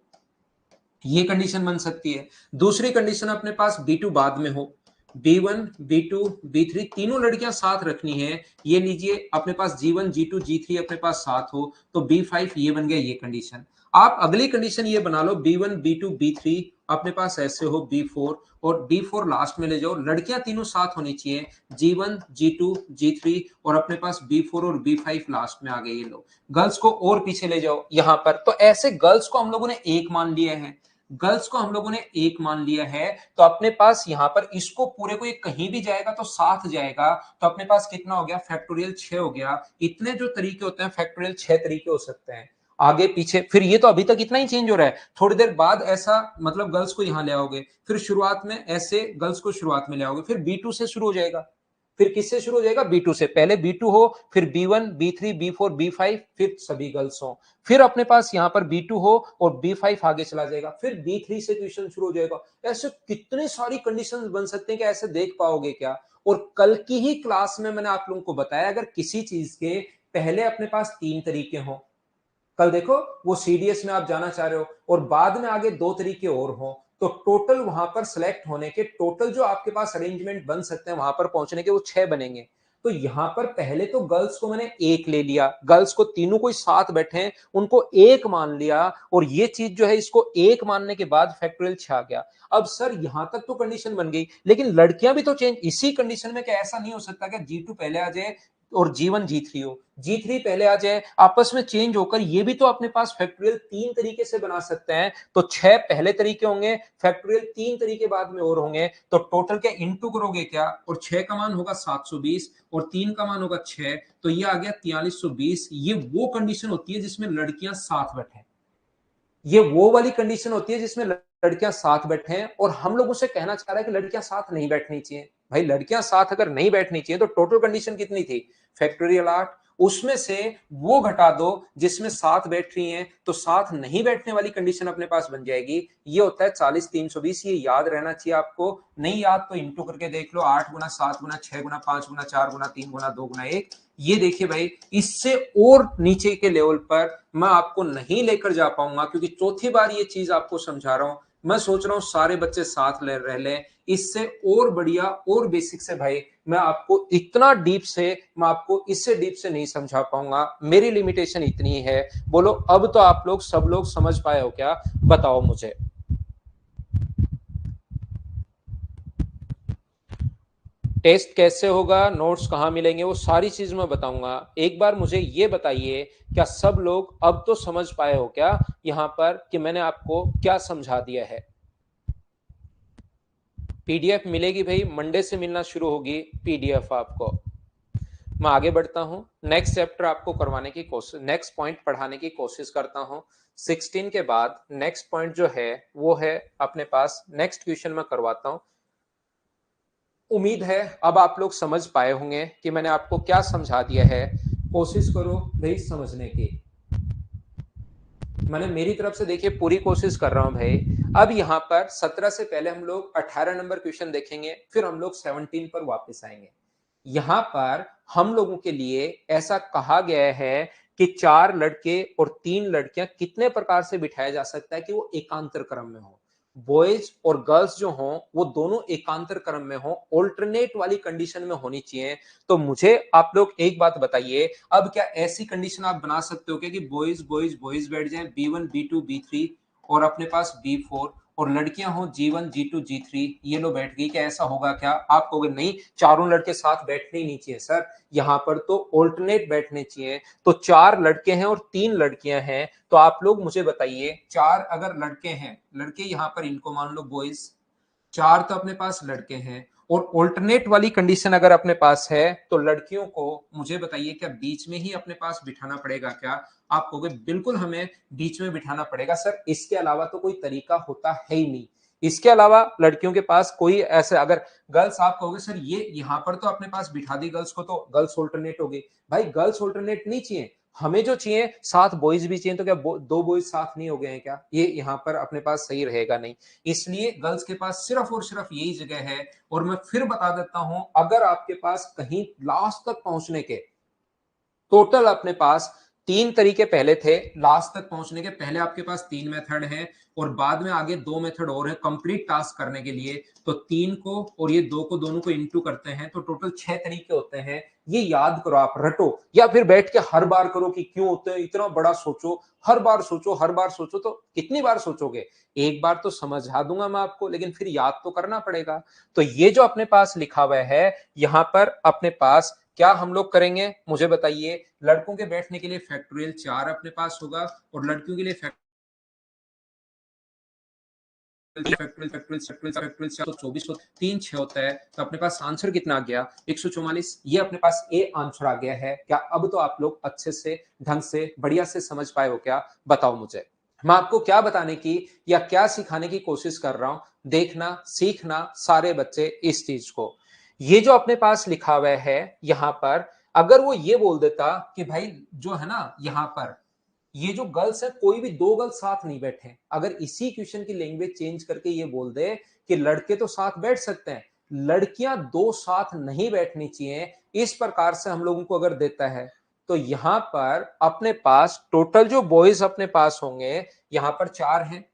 ये कंडीशन बन सकती है। दूसरी कंडीशन अपने पास B2 बाद में हो, B1 B2 B3 तीनों लड़कियां साथ रखनी है, ये लीजिए अपने पास G1 G2 G3 अपने पास साथ हो, तो B5 ये बन गया ये कंडीशन। आप अगली कंडीशन ये बना लो B1 B2 B3 अपने पास ऐसे हो B4, और D4 लास्ट में ले जाओ, लड़कियां तीनों साथ होनी चाहिए, G1 G2 G3 और अपने पास B4 और B5 लास्ट में आ गए ये लोग। गर्ल्स को और पीछे ले जाओ यहां पर, तो ऐसे गर्ल्स को हम लोगों ने 1 मान लिया है, गर्ल्स को हम लोगों ने 1 मान लिया है, तो अपने पास यहां पर इसको पूरे को ये कहीं भी जाएगा तो साथ जाएगा, तो अपने पास कितना हो गया? फैक्टोरियल 6 हो गया। इतने जो तरीके होते हैं फैक्टोरियल 6 तरीके हो सकते हैं, आगे पीछे। फिर ये तो अभी तक इतना ही चेंज हो रहा है, थोड़ी देर बाद ऐसा मतलब गर्ल्स को यहां ले आओगे, फिर शुरुआत में ऐसे गर्ल्स को शुरुआत में ले आओगे, फिर B2 से शुरू हो जाएगा। फिर किससे शुरू हो जाएगा? B2 से। पहले B2 हो, फिर B1 B3 B4 B5, फिर सभी गर्ल्स हो, फिर अपने पास यहां पर B2 हो और B5 आगे चला जाएगा, फिर B3 से क्वेश्चन शुरू हो जाएगा। ऐसे कितने सारी कंडीशंस बन सकते हैं कि ऐसे देख पाओगे क्या? और कल की ही क्लास में मैंने आप लोगों को बताया, अगर किसी चीज के पहले अपने पास 3 तरीके हों, कल देखो वो CDS में आप जाना चाह रहे हो और बाद में आगे 2 तरीके और हो, तो टोटल वहां पर सिलेक्ट होने के टोटल जो आपके पास अरेंजमेंट बन सकते हैं वहां पर पहुंचने के, वो 6 बनेंगे। तो यहां पर पहले तो गर्ल्स को मैंने 1 ले लिया, गर्ल्स को तीनों को साथ बैठे हैं उनको 1 मान लिया, और ये चीज जो है इसको 1 मानने के बाद फैक्टोरियल 6 आ गया। अब सर यहां तक तो कंडीशन बन गई, लेकिन लड़कियां भी तो चेंज, इसी कंडीशन में क्या ऐसा नहीं हो सकता कि G2 पहले आ जाए, और G1 G3 हो, G3 पहले आ जाए, आपस में चेंज होकर ये भी तो अपने पास फैक्टोरियल 3 तरीके से बना सकते हैं, तो 6 पहले तरीके होंगे, फैक्टोरियल 3 तरीके बाद में और होंगे, तो टोटल क्या इनटू करोगे क्या, और 6 का मान होगा 720 और 3 का मान होगा 6, तो ये आ गया 4320। ये वो कंडीशन होती है जिसमें लड़कियां साथ बैठे, ये वो वाली कंडीशन होती है जिसमें लड़कियां साथ बैठे हैं, और हम लोग उसे कहना चाह रहे हैं कि लड़कियां साथ नहीं बैठनी चाहिए। भाई लड़कियां साथ अगर नहीं बैठनी चाहिए तो टोटल कंडीशन कितनी थी, फैक्टोरियल 8, उसमें से वो घटा दो जिसमें साथ बैठ रही हैं, तो साथ नहीं बैठने वाली कंडीशन अपने पास बन जाएगी। ये होता है 40 320। ये याद रहना चाहिए आपको, नहीं याद तो इंटू करके देख लो, 8 गुना 7 गुना 6 गुना 5 गुना 4 गुना 3 गुना 2 गुना 1। ये देखिए भाई, इससे और नीचे के लेवल पर मैं आपको नहीं लेकर जा पाऊंगा, क्योंकि चौथी बार ये चीज आपको समझा रहा हूं। मैं सोच रहा हूं सारे बच्चे साथ रह लें, इससे और बढ़िया और बेसिक से भाई मैं आपको इतना डीप से, मैं आपको इससे डीप से नहीं समझा पाऊंगा, मेरी लिमिटेशन इतनी है। बोलो अब तो आप लोग सब लोग समझ पाए हो क्या, बताओ मुझे। टेस्ट कैसे होगा, नोट्स कहाँ मिलेंगे, वो सारी चीज मैं बताऊंगा। एक बार मुझे ये बताइए, क्या सब लोग अब तो समझ पाए हो क्या यहां पर कि मैंने आपको क्या समझा दिया है। पीडीएफ मिलेगी भाई, मंडे से मिलना शुरू होगी पीडीएफ आपको। मैं आगे बढ़ता हूं, नेक्स्ट चैप्टर आपको करवाने की कोशिश, नेक्स्ट पॉइंट पढ़ाने की कोशिश करता हूं। 16 के बाद नेक्स्ट पॉइंट जो है वो है अपने पास, नेक्स्ट क्वेश्चन में करवाता हूं। उम्मीद है अब आप लोग समझ पाए होंगे कि मैंने आपको क्या समझा दिया है। कोशिश करो भाई समझने की, मैंने मेरी तरफ से देखिए पूरी कोशिश कर रहा हूं भाई। अब यहां पर 17 से पहले हम लोग 18 नंबर क्वेश्चन देखेंगे, फिर हम लोग 17 पर वापस आएंगे। यहां पर हम लोगों के लिए ऐसा कहा गया है कि 4 लड़के और 3 लड़कियां कितने प्रकार से बिठाया जा सकता है कि वो एकांतर क्रम में हो, बॉयज और गर्ल्स जो हों वो दोनों एकांतर क्रम में हो, ऑल्टरनेट वाली कंडीशन में होनी चाहिए। तो मुझे आप लोग एक बात बताइए, अब क्या ऐसी कंडीशन आप बना सकते हो क्या कि बॉयज बॉयज बॉयज बैठ जाए, B1 B2 B3 और अपने पास B4, और लड़कियां हो G1 G2 G3, ये लो बैठ गई, क्या ऐसा होगा क्या? आप कहोगे नहीं, चारों लड़के साथ बैठने ही नहीं चाहिए सर, यहां पर तो ऑल्टरनेट बैठने चाहिए। तो 4 लड़के हैं और 3 लड़कियां हैं, तो आप लोग मुझे बताइए, 4 अगर लड़के हैं, लड़के यहां पर इनको मान लो बॉयज, 4 तो अपने पास लड़के हैं, और ऑल्टरनेट वाली कंडीशन अगर अपने पास है, तो लड़कियों को मुझे बताइए क्या बीच में ही अपने पास बिठाना पड़ेगा क्या? आप कहोगे बिल्कुल हमें बीच में बिठाना पड़ेगा सर, इसके अलावा तो कोई तरीका होता है ही नहीं। इसके अलावा लड़कियों के पास कोई ऐसे, अगर गर्ल्स आप कहोगे सर ये यहां पर तो अपने पास बिठा दी गर्ल्स को, तो गर्ल्स ऑल्टरनेट हो गई। भाई गर्ल्स ऑल्टरनेट नहीं चाहिए, हमें जो चाहिए साथ बॉयज भी चाहिए, तो क्या दो बॉयज साथ नहीं हो गए हैं क्या? ये यहां पर अपने पास सही रहेगा नहीं, इसलिए गर्ल्स के पास सिर्फ और सिर्फ यही जगह है। और मैं फिर बता देता हूं, अगर आपके पास कहीं लास्ट तक पहुंचने के टोटल अपने पास 3 तरीके पहले थे, लास्ट तक पहुंचने के पहले आपके पास 3 मेथड हैं, और बाद में आगे 2 मेथड और है कंप्लीट टास्क करने के लिए, तो 3 को और ये 2 को दोनों को इंटू करते हैं तो टोटल 6 तरीके होते हैं। ये याद करो, आप रटो, या फिर बैठ के हर बार करो कि क्यों होते हैं, इतना बड़ा सोचो, हर बार सोचो हर बार सोचो, तो कितनी बार सोचोगे? एक बार तो समझा दूंगा मैं आपको, लेकिन फिर याद तो करना पड़ेगा। तो ये जो अपने पास लिखा हुआ है यहां पर अपने पास क्या हम लोग करेंगे, मुझे बताइए। लड़कों के बैठने के लिए फैक्टोरियल 4 अपने पास होगा, और लड़कियों के लिए फैक्टोरियल फैक्टोरियल फैक्टोरियल फैक्टोरियल 424 3 6 होता है, तो अपने पास आंसर कितना आ गया, 144। ये अपने पास ए आंसर आ गया है क्या? अब तो आप लोग अच्छे से ढंग से बढ़िया से समझ पाए हो क्या, बताओ मुझे। मैं आपको क्या बताने की या क्या सिखाने की कोशिश कर रहा हूं, देखना सीखना सारे बच्चे इस चीज को। ये जो अपने पास लिखा हुआ है यहां पर, अगर वो ये बोल देता कि भाई जो है ना यहां पर, ये जो गर्ल्स है कोई भी 2 गर्ल्स साथ नहीं बैठे, अगर इसी क्वेश्चन की लैंग्वेज चेंज करके ये बोल दे कि लड़के तो साथ बैठ सकते हैं, लड़कियां 2 साथ नहीं बैठनी चाहिए, इस प्रकार से हम लोगों को अगर देता है, तो यहां पर अपने पास टोटल जो बॉयज अपने पास होंगे यहां पर 4 हैं,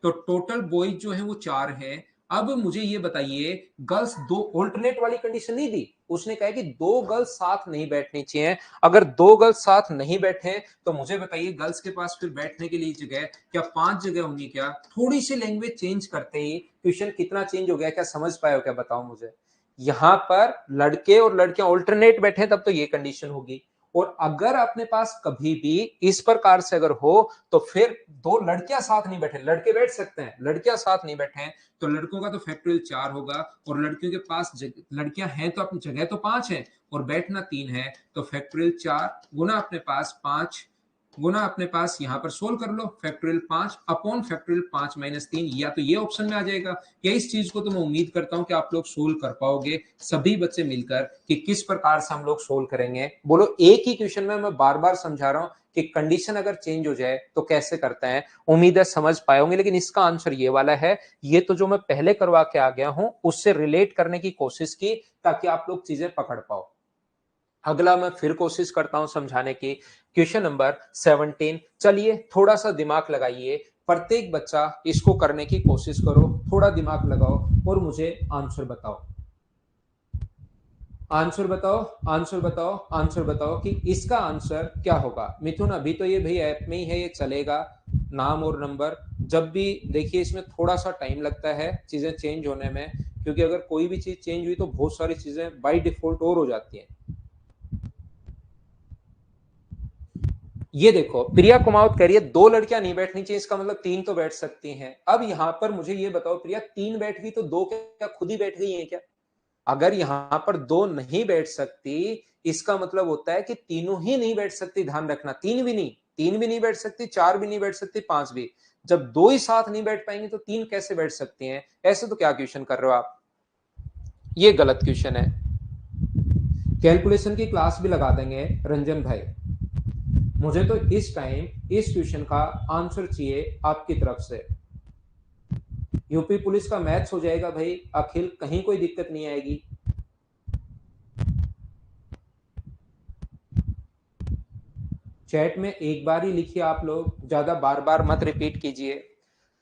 तो टोटल बॉयज जो है वो 4 है। अब मुझे ये बताइए, गर्ल्स 2 ऑल्टरनेट वाली कंडीशन नहीं दी, उसने कहा कि 2 गर्ल्स साथ नहीं बैठनी चाहिए। अगर 2 गर्ल्स साथ नहीं बैठे तो मुझे बताइए गर्ल्स के पास फिर बैठने के लिए जगह क्या 5 जगह होंगी क्या? थोड़ी सी लैंग्वेज चेंज करते ही क्वेश्चन कितना चेंज हो गया, क्या समझ पाए हो क्या, बताओ मुझे। यहां पर लड़के और लड़कियां ऑल्टरनेट बैठे तब तो ये कंडीशन होगी। और अगर अपने पास कभी भी इस प्रकार से अगर हो तो फिर दो लड़कियां साथ नहीं बैठे, लड़के बैठ सकते हैं, लड़कियां साथ नहीं बैठे हैं, तो लड़कों का तो फैक्टोरियल 4 होगा और लड़कियों के पास लड़कियां हैं तो अपनी जगह तो 5 है और बैठना 3 है, तो फैक्टोरियल 4 गुना अपने पास 5 गुना अपने पास यहां पर सोल्व कर लो, फैक्टोरियल 5 अपॉन फैक्टोरियल 5 माइनस 3, या तो ये ऑप्शन में आ जाएगा या इस चीज को तो मैं उम्मीद करता हूं कि आप लोग सोल्व कर पाओगे सभी बच्चे मिलकर कि किस प्रकार से हम लोग सोल्व करेंगे। बोलो एक ही क्वेश्चन में मैं बार बार समझा रहा हूं कि कंडीशन अगर चेंज हो जाए तो कैसे करते हैं, उम्मीद है समझ पाए होंगे। लेकिन इसका आंसर ये वाला है, ये तो जो मैं पहले करवा के आ गया हूं उससे रिलेट करने की कोशिश की ताकि आप लोग चीजें पकड़ पाओ। अगला मैं फिर कोशिश करता हूं समझाने की, क्वेश्चन नंबर 17। चलिए थोड़ा सा दिमाग लगाइए, प्रत्येक बच्चा इसको करने की कोशिश करो, थोड़ा दिमाग लगाओ और मुझे आंसर बताओ। आंसर बताओ, आंसर बताओ, आंसर बताओ कि इसका आंसर क्या होगा। मिथुन अभी तो ये भाई ऐप में ही है, ये चलेगा, नाम और नंबर जब भी देखिए इसमें थोड़ा सा टाइम लगता है चीजें चेंज होने में, क्योंकि अगर कोई भी चीज चेंज हुई तो बहुत सारी चीजें बाय डिफॉल्ट और हो जाती हैं। ये देखो प्रिया कुमावत कह रही है 2 लड़कियां नहीं बैठनी चाहिए, इसका मतलब 3 तो बैठ सकती हैं। अब यहां पर मुझे ये बताओ प्रिया, 3 बैठ गई तो 2 क्या खुद ही बैठ गई हैं क्या? अगर यहां पर 2 नहीं बैठ सकती इसका मतलब होता है कि तीनों ही नहीं बैठ सकती। ध्यान रखना, 3 भी नहीं बैठ सकती, 4 भी नहीं बैठ सकती, 5 भी। जब 2 ही साथ नहीं बैठ पाएंगे तो 3 कैसे बैठ सकती हैं? ऐसे तो क्या क्वेश्चन कर रहे हो आप, ये गलत क्वेश्चन है। कैलकुलेशन की क्लास भी लगा देंगे रंजन भाई। मुझे तो इस टाइम इस क्वेश्चन का आंसर चाहिए आपकी तरफ से। यूपी पुलिस का मैथ्स हो जाएगा भाई अखिल, कहीं कोई दिक्कत नहीं आएगी। चैट में एक बार ही लिखिए आप लोग, ज्यादा बार बार मत रिपीट कीजिए।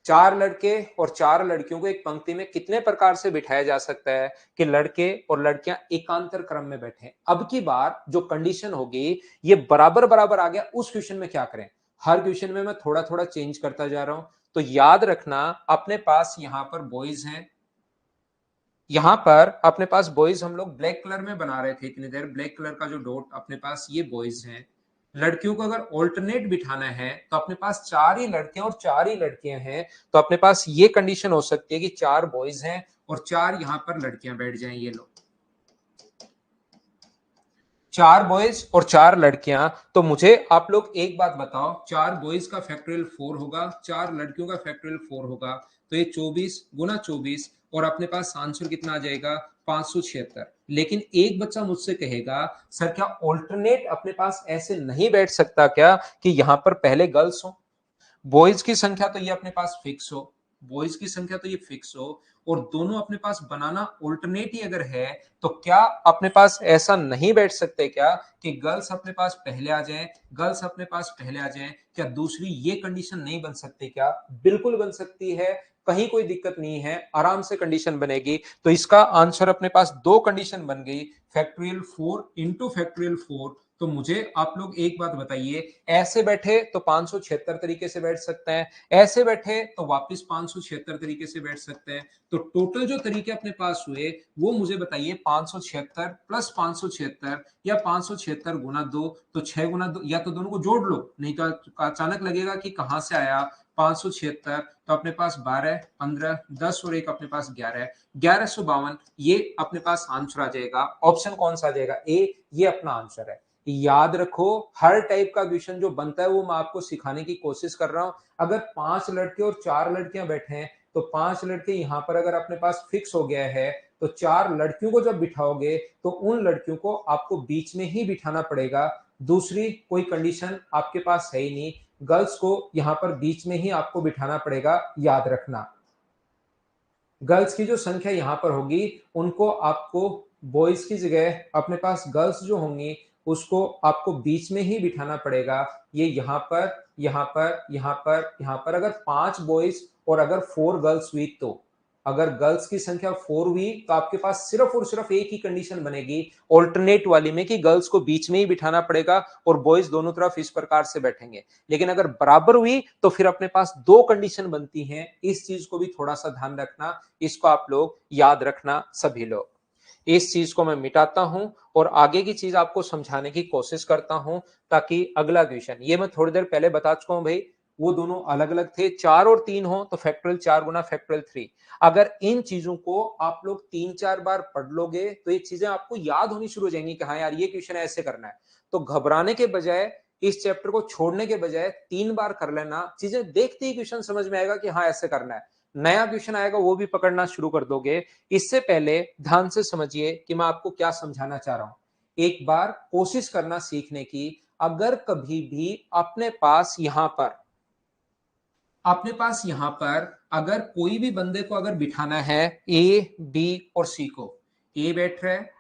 4 लड़के और 4 लड़कियों को एक पंक्ति में कितने प्रकार से बिठाया जा सकता है कि लड़के और लड़कियां एकांतर क्रम में बैठे। अब की बार जो कंडीशन होगी ये बराबर बराबर आ गया, उस क्वेश्चन में क्या करें? हर क्वेश्चन में मैं थोड़ा थोड़ा चेंज करता जा रहा हूं। तो याद रखना अपने पास यहां पर बॉयज हैं, यहां पर अपने पास बॉयज हम लोग ब्लैक कलर में बना रहे थे इतनी देर, ब्लैक कलर का जो डॉट अपने पास ये बॉयज हैं। लड़कियों को अगर ऑल्टरनेट बिठाना है तो अपने पास 4 ही लड़के और 4 ही लड़कियां हैं, तो अपने पास ये कंडीशन हो सकती है कि 4 बॉयज हैं और 4 यहां पर लड़कियां बैठ जाएं। ये लो 4 बॉयज और 4 लड़कियां। तो मुझे आप लोग एक बात बताओ, 4 बॉयज का फैक्टोरियल 4 होगा, 4 लड़कियों का फैक्टोरियल 4 होगा, तो ये 24 गुना 24 और अपने पास आंसर कितना आ जाएगा 576। लेकिन एक बच्चा मुझसे कहेगा सर क्या ऑल्टरनेट अपने पास ऐसे नहीं बैठ सकता क्या कि यहां पर पहले गर्ल्स हो, बॉयज की संख्या तो ये अपने पास फिक्स हो, बॉयज की संख्या तो ये फिक्स हो और दोनों अपने पास बनाना ऑल्टरनेट ही अगर है, तो क्या अपने पास ऐसा नहीं बैठ सकते क्या कि गर्ल्स अपने पास पहले आ जाए, गर्ल्स अपने पास पहले आ जाए? क्या दूसरी ये कंडीशन नहीं बन सकती क्या? बिल्कुल बन सकती है, कहीं कोई दिक्कत नहीं है, आराम से कंडीशन बनेगी। तो इसका आंसर अपने पास 2 कंडीशन बन गई, फैक्टोरियल 4 इंटू फैक्टोरियल 4। तो मुझे आप लोग एक बात बताइए, ऐसे बैठे तो 576 तरीके से बैठ सकते हैं, ऐसे बैठे तो वापस 576 तरीके से बैठ सकते हैं। तो टोटल जो तरीके अपने पास हुए वो मुझे बताइए 576 प्लस 576 या 576 गुना 2, तो 6 गुना 2, या तो दोनों को जोड़ लो, नहीं तो अचानक लगेगा कि कहां से आया 576। तो अपने पास 12 15 10 और एक अपने पास 11 1152, ये अपने पास आंसर आ जाएगा। ऑप्शन कौन सा आ जाएगा? ए, ये अपना आंसर है। याद रखो हर टाइप का क्वेश्चन जो बनता है वो मैं आपको सिखाने की कोशिश कर रहा हूं। अगर 5 लड़के और 4 लड़कियां बैठे हैं तो 5 लड़के यहां पर अगर अपने पास फिक्स हो गया है, तो 4 लड़कियों को जब बिठाओगे तो उन लड़कियों को आपको बीच में ही बिठाना पड़ेगा, दूसरी कोई कंडीशन आपके पास है ही नहीं। गर्ल्स को यहां पर बीच में ही आपको बिठाना पड़ेगा, याद रखना। गर्ल्स की जो संख्या यहां पर होगी उनको आपको बॉयज की जगह अपने पास गर्ल्स जो होंगी उसको आपको बीच में ही बिठाना पड़ेगा। ये यहां पर यहां पर यहां पर यहां पर अगर 5 बॉयज और अगर 4 गर्ल्स हुई, तो अगर गर्ल्स की संख्या 4 हुई तो आपके पास सिर्फ और सिर्फ एक ही कंडीशन बनेगी ऑल्टरनेट वाली में कि गर्ल्स को बीच में ही बिठाना पड़ेगा और बॉयज दोनों तरफ इस प्रकार से बैठेंगे। लेकिन अगर बराबर हुई तो फिर अपने पास 2 कंडीशन बनती हैं, इस चीज को भी थोड़ा सा ध्यान रखना, इसको आप लोग याद रखना सभी लोग। इस चीज को मैं मिटाता हूं और आगे की चीज आपको समझाने की कोशिश करता हूं, ताकि अगला क्वेश्चन, ये मैं थोड़ी देर पहले बता चुका हूं भाई, वो दोनों अलग अलग थे, 4 और 3 हो तो फैक्टोरियल 4 गुना फैक्टोरियल 3। अगर इन चीजों को आप लोग 3-4 बार पढ़ लोगे तो ये चीजें आपको याद होनी शुरू हो जाएंगी कि हाँ यार ये क्वेश्चन ऐसे करना है। तो घबराने के बजाय, इस चैप्टर को छोड़ने के बजाय 3 बार कर लेना, चीजें देखते ही क्वेश्चन समझ में आएगा कि हाँ ऐसे करना है। नया क्वेश्चन आएगा वो भी पकड़ना शुरू कर दोगे। इससे पहले ध्यान से समझिए कि मैं आपको क्या समझाना चाह रहा हूं। एक बार कोशिश करना सीखने की, अगर कभी भी अपने पास यहां पर अगर कोई भी बंदे को अगर बिठाना है, ए बी और सी को, ए बैठ रहा है,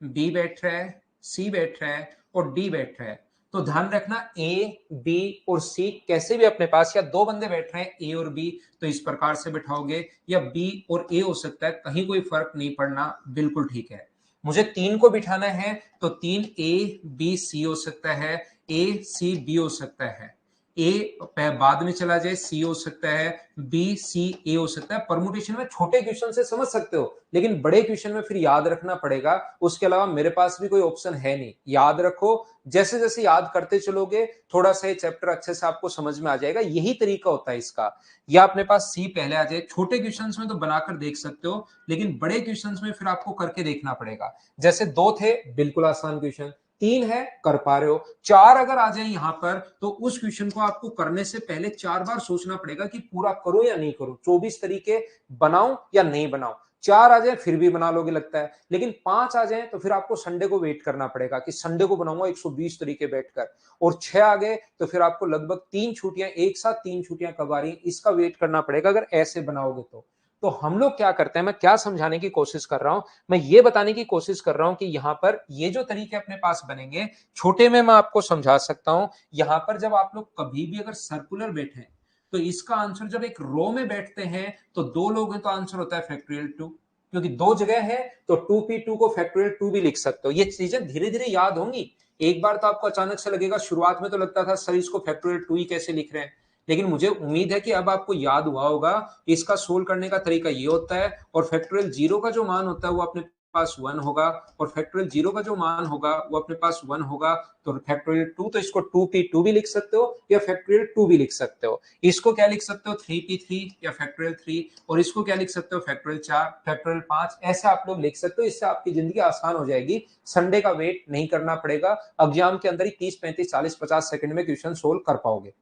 बी बैठ रहा है, सी बैठ रहा है और डी बैठ रहा है, तो ध्यान रखना ए बी और सी कैसे भी अपने पास, या दो बंदे बैठ रहे हैं ए और बी तो इस प्रकार से बिठाओगे, या बी और ए हो सकता है, कहीं कोई फर्क नहीं पड़ना, बिल्कुल ठीक है। मुझे 3 को बिठाना है तो 3 ए बी सी हो सकता है, ए सी बी हो सकता है, ए बाद में चला जाए, सी हो सकता है, बी सी ए हो सकता है। परमुटेशन में छोटे क्वेश्चन से समझ सकते हो, लेकिन बड़े क्वेश्चन में फिर याद रखना पड़ेगा, उसके अलावा मेरे पास भी कोई ऑप्शन है नहीं। याद रखो, जैसे जैसे याद करते चलोगे थोड़ा सा ये चैप्टर अच्छे से आपको समझ में आ जाएगा, यही तरीका होता है इसका। या अपने पास सी पहले आ जाए, छोटे क्वेश्चंस में तो बनाकर देख सकते हो, लेकिन बड़े क्वेश्चंस में फिर आपको करके देखना पड़ेगा। जैसे 2 थे बिल्कुल आसान क्वेश्चन, 3 है कर पा रहे हो, 4 अगर आ जाए यहां पर तो उस क्वेश्चन को आपको करने से पहले 4 बार सोचना पड़ेगा कि पूरा करो या नहीं करो, 24 तरीके बनाऊं या नहीं बनाऊं। 4 आ जाए फिर भी बना लोगे लगता है, लेकिन 5 आ जाए तो फिर आपको संडे को वेट करना पड़ेगा कि संडे को बनाऊंगा 120 तरीके बैठकर, और 6 आ गए तो फिर आपको लगभग 3 छुट्टियां, एक साथ 3 छुट्टियां कब आ रही, इसका वेट करना पड़ेगा अगर ऐसे बनाओगे तो हम लोग क्या करते हैं, मैं क्या समझाने की कोशिश कर रहा हूं, मैं ये बताने की कोशिश कर रहा हूं कि यहां पर ये जो तरीके अपने पास बनेंगे, छोटे में मैं आपको समझा सकता हूं। यहां पर जब आप लोग कभी भी अगर सर्कुलर बैठे तो इसका आंसर जब एक रो में बैठते हैं तो 2 लोग हैं तो आंसर होता है फैक्टोरियल 2, क्योंकि 2 जगह है तो 2p2 को फैक्टोरियल 2 भी लिख सकते हो। ये चीजें धीरे धीरे याद होंगी। एक बार तो आपको अचानक से लगेगा, शुरुआत में तो लगता था सर इसको फैक्टोरियल 2 ही कैसे लिख रहे हैं, लेकिन मुझे उम्मीद है कि अब आपको याद हुआ होगा इसका सोल्व करने का तरीका ये होता है। और फैक्टोरियल 0 का जो मान होता है वो अपने पास 1 होगा, और फैक्टोरियल 0 का जो मान होगा वो अपने पास 1 होगा। तो फैक्टोरियल 2 तो इसको 2p2 भी लिख सकते हो या फैक्टोरियल 2 भी लिख सकते हो। इसको क्या लिख सकते हो 3p3 या फैक्टोरियल 3, और इसको क्या लिख सकते हो फैक्टोरियल 4, फैक्टोरियल 5, ऐसे आप लोग लिख सकते हो। इससे आपकी जिंदगी आसान हो जाएगी, संडे का वेट नहीं करना पड़ेगा, एग्जाम के अंदर ही 30 35 40 50 सेकंड में क्वेश्चन सोल्व कर पाओगे।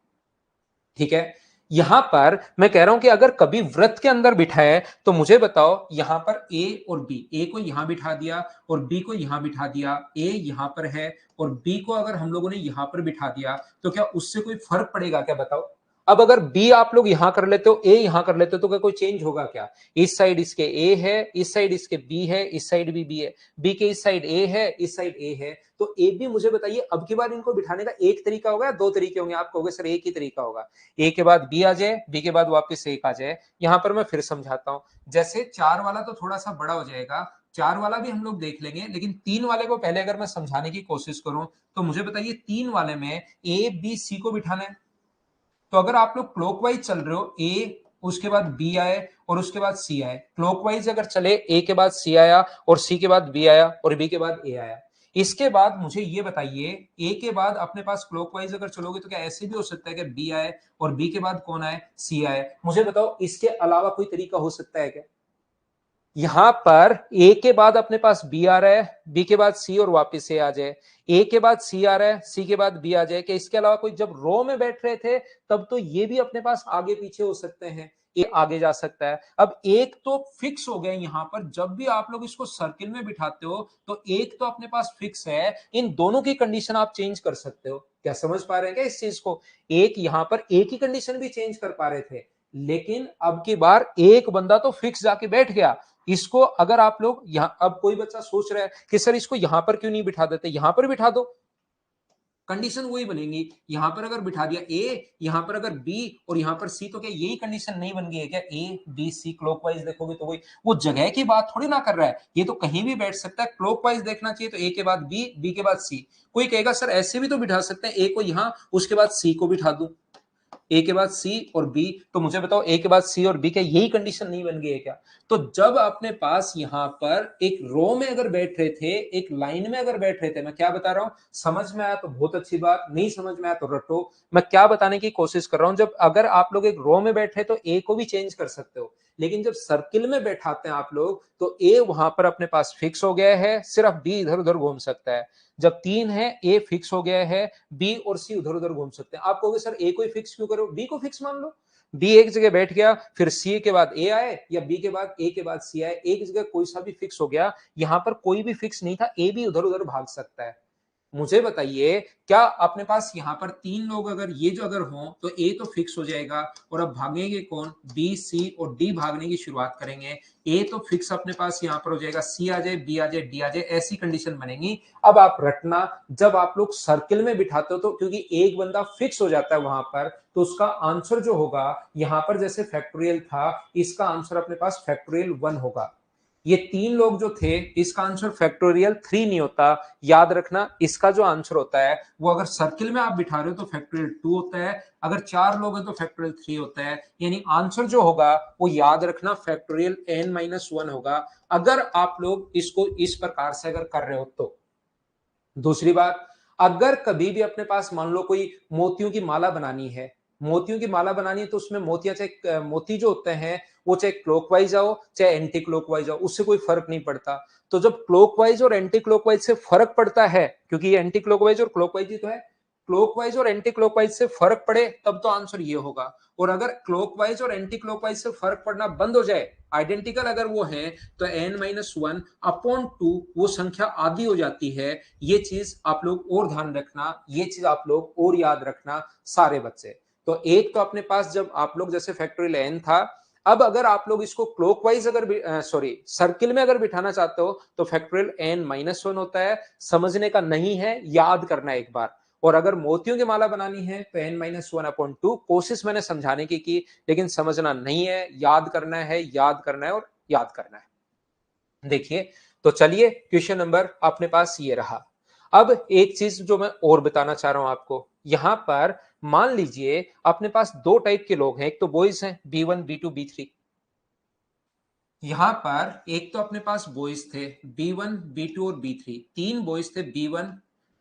ठीक है, यहां पर मैं कह रहा हूं कि अगर कभी वृत्त के अंदर बिठाए तो मुझे बताओ, यहां पर ए और बी, ए को यहां बिठा दिया और बी को यहां बिठा दिया, ए यहां पर है और बी को अगर हम लोगों ने यहां पर बिठा दिया तो क्या उससे कोई फर्क पड़ेगा क्या, बताओ। अब अगर बी आप लोग यहां कर लेते हो, ए यहां कर लेते हो, तो क्या कोई चेंज होगा क्या? इस साइड इसके ए है, इस साइड इसके बी है, इस साइड भी बी है, बी के इस साइड ए है, इस साइड ए है, तो ए बी मुझे बताइए अब की बार इनको बिठाने का एक तरीका होगा या 2 तरीके होंगे? आप कहोगे सर एक ही तरीका होगा, ए के बाद बी आ जाए, बी के बाद वापस एक आ जाए। यहां पर मैं फिर समझाता हूं, जैसे 4 वाला तो थोड़ा सा बड़ा हो जाएगा, 4 वाला भी हम लोग देख लेंगे, लेकिन 3 वाले को पहले अगर मैं समझाने की कोशिश करूं तो मुझे बताइए 3 वाले में ए बी सी को बिठाना है, तो अगर आप लोग क्लॉकवाइज चल रहे हो, ए उसके बाद बी आए और उसके बाद सी आए, क्लॉकवाइज अगर चले ए के बाद सी आया और सी के बाद बी आया और बी के बाद ए आया, इसके बाद मुझे ये बताइए ए के बाद अपने पास क्लॉकवाइज अगर चलोगे तो क्या ऐसे भी हो सकता है कि बी आए और बी के बाद कौन आए, सी आए? मुझे बताओ इसके अलावा कोई तरीका हो सकता है क्या? यहां पर ए के बाद अपने पास बी आ रहा है, बी के बाद सी और वापस ए आ जाए, ए के बाद सी आ रहा है, सी के बाद बी आ जाए, कि इसके अलावा कोई, जब रो में बैठ रहे थे तब तो ये भी अपने पास आगे पीछे हो सकते हैं, ये आगे जा सकता है। अब एक तो फिक्स हो गया यहां पर, जब भी आप लोग इसको सर्किल में बिठाते हो तो एक तो अपने पास फिक्स है, इन दोनों की कंडीशन आप चेंज कर सकते हो। क्या समझ पा रहे हैं क्या इस चीज को? एक यहां पर एक ही कंडीशन भी चेंज कर पा रहे थे, लेकिन अब की बार एक बंदा तो फिक्स जाके बैठ गया। इसको अगर आप लोग यहां, अब कोई बच्चा सोच रहा है कि सर इसको यहां पर क्यों नहीं बिठा देते, यहां पर बिठा दो, कंडीशन वही बनेगी। यहां पर अगर बिठा दिया ए, यहां पर अगर बी और यहां पर सी, तो क्या यही कंडीशन नहीं बन गई है क्या? ए बी सी क्लॉकवाइज देखोगे तो वही, वो जगह की बात थोड़ी ना कर रहा है, ये तो कहीं भी बैठ सकता है। क्लॉकवाइज देखना चाहिए तो ए के बाद बी, बी के बाद सी। कोई कहेगा सर ऐसे भी तो बिठा सकते हैं, ए को यहां उसके बाद सी को बिठा दूं, ए के बाद सी और बी, तो मुझे बताओ ए के बाद सी और बी, क्या यही कंडीशन नहीं बन गई है क्या? तो जब अपने पास यहां पर एक रो में अगर बैठ रहे थे, एक लाइन में अगर बैठ रहे थे, मैं क्या बता रहा हूं, समझ में आया तो बहुत अच्छी बात, नहीं समझ में आया तो रटो। मैं क्या बताने की कोशिश कर रहा हूं, जब अगर आप लोग एक रो में बैठे तो ए को भी चेंज कर सकते हो, लेकिन जब सर्किल में बैठाते हैं आप लोग तो ए वहां पर अपने पास फिक्स हो गया है, सिर्फ बी इधर उधर घूम सकता है। जब 3 है, ए फिक्स हो गया है, बी और सी उधर उधर घूम सकते हैं। आप कहोगे सर ए को ही फिक्स क्यों करो, बी को फिक्स मान लो। बी एक जगह बैठ गया, फिर सी के बाद ए आए या बी के बाद ए के बाद सी आए, एक जगह कोई सा भी फिक्स हो गया। यहां पर कोई भी फिक्स नहीं था, ए भी उधर उधर भाग सकता है। मुझे बताइए, क्या अपने पास यहां पर 3 लोग अगर ये जो अगर हों तो ए तो फिक्स हो जाएगा, और अब भागेंगे कौन, बी सी और डी भागने की शुरुआत करेंगे। ए तो फिक्स अपने पास यहां पर हो जाएगा, सी आ जाए, बी आ जाए, डी आ जाए, ऐसी कंडीशन बनेगी। अब आप रटना, जब आप लोग सर्किल में बिठाते हो तो क्योंकि एक बंदा फिक्स हो जाता है वहां पर, तो उसका आंसर जो होगा यहां पर जैसे फैक्टोरियल था, इसका आंसर अपने पास फैक्टोरियल 1 होगा। ये 3 लोग जो थे, इसका आंसर फैक्टोरियल 3 नहीं होता। याद रखना, इसका जो आंसर होता है वो अगर सर्किल में आप बिठा रहे हो तो फैक्टोरियल 2 होता है, अगर 4 लोग हैं तो फैक्टोरियल 3 होता है। यानी आंसर जो होगा वो याद रखना फैक्टोरियल n-1 होगा, अगर आप लोग इसको इस प्रकार से अगर कर रहे हो तो। दूसरी बात, अगर कभी भी अपने पास मान लो कोई मोतियों की माला बनानी है, मोतियों की माला बनानी है, तो उसमें मोतियां चाहे मोती जो होते हैं वो चाहे क्लॉकवाइज आओ चाहे एंटी क्लॉकवाइज आओ, उससे कोई फर्क नहीं पड़ता। तो जब क्लॉकवाइज और एंटी क्लॉकवाइज से फर्क पड़ता है, क्योंकि ये एंटी क्लॉकवाइज और क्लॉकवाइज ही तो है, क्लॉकवाइज और एंटी क्लॉकवाइज से फर्क पड़े तब तो आंसर ये होगा। और अगर क्लॉकवाइज और एंटी क्लॉकवाइज से फर्क पड़ना बंद हो जाए, आइडेंटिकल अगर वो है, तो n-1/2 वो संख्या आधी हो जाती है। ये चीज आप लोग और ध्यान रखना, ये चीज आप लोग और याद रखना सारे बच्चे। तो एक तो अपने पास जब आप लोग जैसे फैक्टोरियल n था, अब अगर आप लोग इसको क्लॉकवाइज अगर सॉरी सर्किल में अगर बिठाना चाहते हो तो फैक्टोरियल n-1 होता है। समझने का नहीं है, याद करना एक बार। और अगर मोतियों की माला बनानी है तो n-1/2, कोशिश मैंने समझाने की, लेकिन समझना नहीं है, याद करना है, याद करना है और याद करना है। देखिए, तो चलिए क्वेश्चन नंबर अपने पास ये रहा। अब एक चीज जो मैं और बताना चाह रहा हूं आपको, यहां पर मान लीजिए अपने पास दो टाइप के लोग हैं, एक तो बॉयज हैं B1 B2 B3। यहां पर एक तो अपने पास बॉयज थे B1 B2 और B3, 3 बॉयज थे B1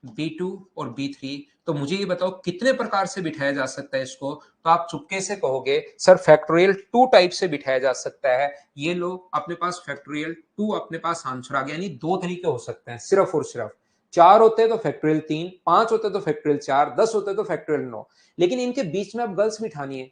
B2 और B3। तो मुझे ये बताओ कितने प्रकार से बिठाया जा सकता है इसको, तो आप चुपके से कहोगे सर फैक्टोरियल 2 टाइप से बिठाया जा सकता है। ये लो अपने पास फैक्टोरियल 2 अपने पास आंसर आ गया। यानी दो तरीके हो सकते हैं सिर्फ और सिर्फ, 4 होते तो फैक्टोरियल 3, 5 होते तो फैक्टोरियल 4, 10 होते तो फैक्टोरियल 9। लेकिन इनके बीच में अब गर्ल्स बिठानी है,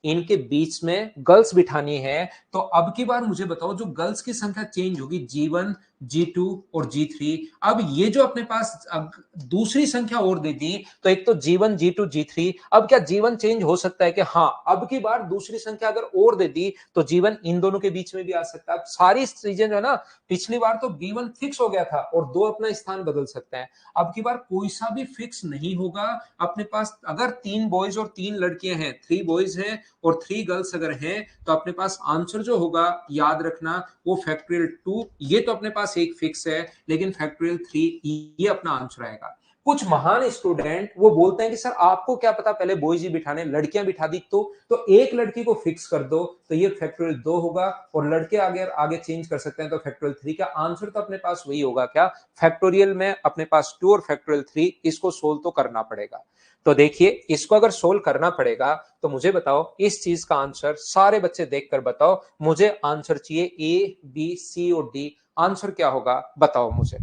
इनके बीच में गर्ल्स बिठानी है। तो अब की बार मुझे बताओ, जो गर्ल्स की संख्या चेंज होगी G1 G2 और G3, अब ये जो अपने पास अब दूसरी संख्या और दे दी, तो एक तो G1 G2 G3, अब क्या G1 चेंज हो सकता है कि हाँ, अब की बार दूसरी संख्या अगर और दे दी तो G1 इन दोनों के बीच में भी आ सकता है। अब सारी चीजें जो है ना, पिछली बार तो B1 फिक्स हो गया था और दो अपना स्थान बदल सकते हैं, अब की बार कोई सा भी फिक्स नहीं होगा अपने पास। अगर 3 बॉयज और 3 लड़कियां हैं, 3 बॉयज हैं और 3 गर्ल्स अगर हैं, तो अपने पास आंसर जो होगा याद रखना वो फैक्टोरियल 2, ये तो अपने पास एक फिक्स है, लेकिन फैक्टोरियल 3 ये अपना आंसर आएगा। कुछ महान स्टूडेंट वो बोलते हैं कि सर आपको क्या पता, पहले बॉयज ही बिठाने, लड़कियां बिठा दी तो एक लड़की को फिक्स कर दो तो ये फैक्टोरियल 2 होगा, और लड़के आगे आगे चेंज कर सकते हैं तो फैक्टोरियल 3। का आंसर तो अपने पास वही होगा क्या, फैक्टोरियल में अपने पास 2 और फैक्टोरियल 3, इसको सोल्व तो करना पड़ेगा। तो देखिए, इसको अगर सोल्व करना पड़ेगा तो मुझे बताओ इस चीज का आंसर, सारे बच्चे देखकर बताओ, मुझे आंसर चाहिए ए बी सी और डी, आंसर क्या होगा बताओ मुझे।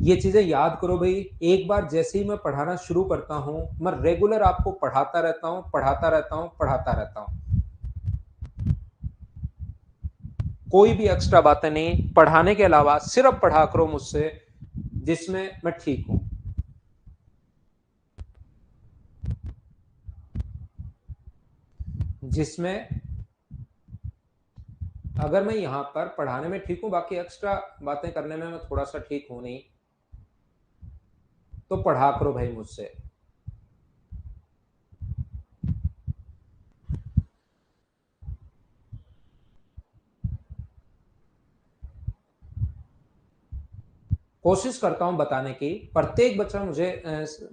ये चीजें याद करो भाई, एक बार जैसे ही मैं पढ़ाना शुरू करता हूं, मैं रेगुलर आपको पढ़ाता रहता हूं, पढ़ाता रहता हूं, पढ़ाता रहता हूं। कोई भी एक्स्ट्रा बातें नहीं, पढ़ाने के अलावा सिर्फ पढ़ा करो मुझसे, जिसमें मैं ठीक हूं। जिसमें अगर मैं यहां पर पढ़ाने में ठीक हूं, बाकी एक्स्ट्रा बातें करने में मैं थोड़ा सा ठीक हूं नहीं, तो पढ़ा करो भाई मुझसे। कोशिश करता हूं बताने की, प्रत्येक बच्चा मुझे